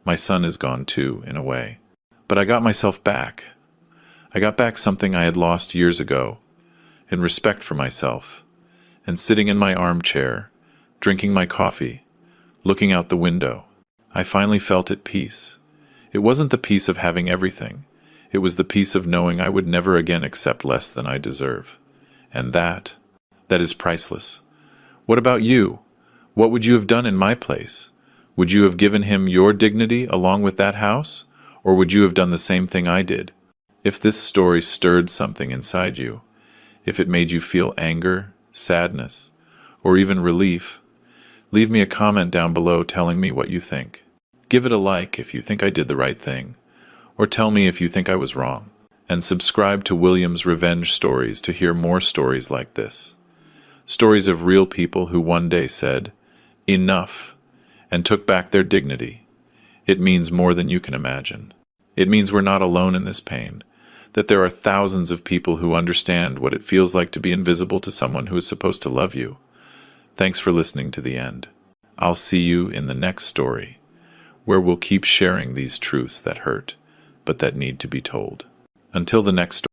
My son is gone too, in a way. But I got myself back. I got back something I had lost years ago, in respect for myself. And sitting in my armchair, drinking my coffee, looking out the window, I finally felt at peace. It wasn't the peace of having everything. It was the peace of knowing I would never again accept less than I deserve. And that is priceless. What about you? What would you have done in my place? Would you have given him your dignity along with that house? Or would you have done the same thing I did? If this story stirred something inside you, if it made you feel anger, sadness, or even relief, leave me a comment down below telling me what you think. Give it a like if you think I did the right thing, or tell me if you think I was wrong. And subscribe to William's Revenge Stories to hear more stories like this. Stories of real people who one day said, enough, and took back their dignity. It means more than you can imagine. It means we're not alone in this pain, that there are thousands of people who understand what it feels like to be invisible to someone who is supposed to love you. Thanks for listening to the end. I'll see you in the next story, where we'll keep sharing these truths that hurt, but that need to be told. Until the next story.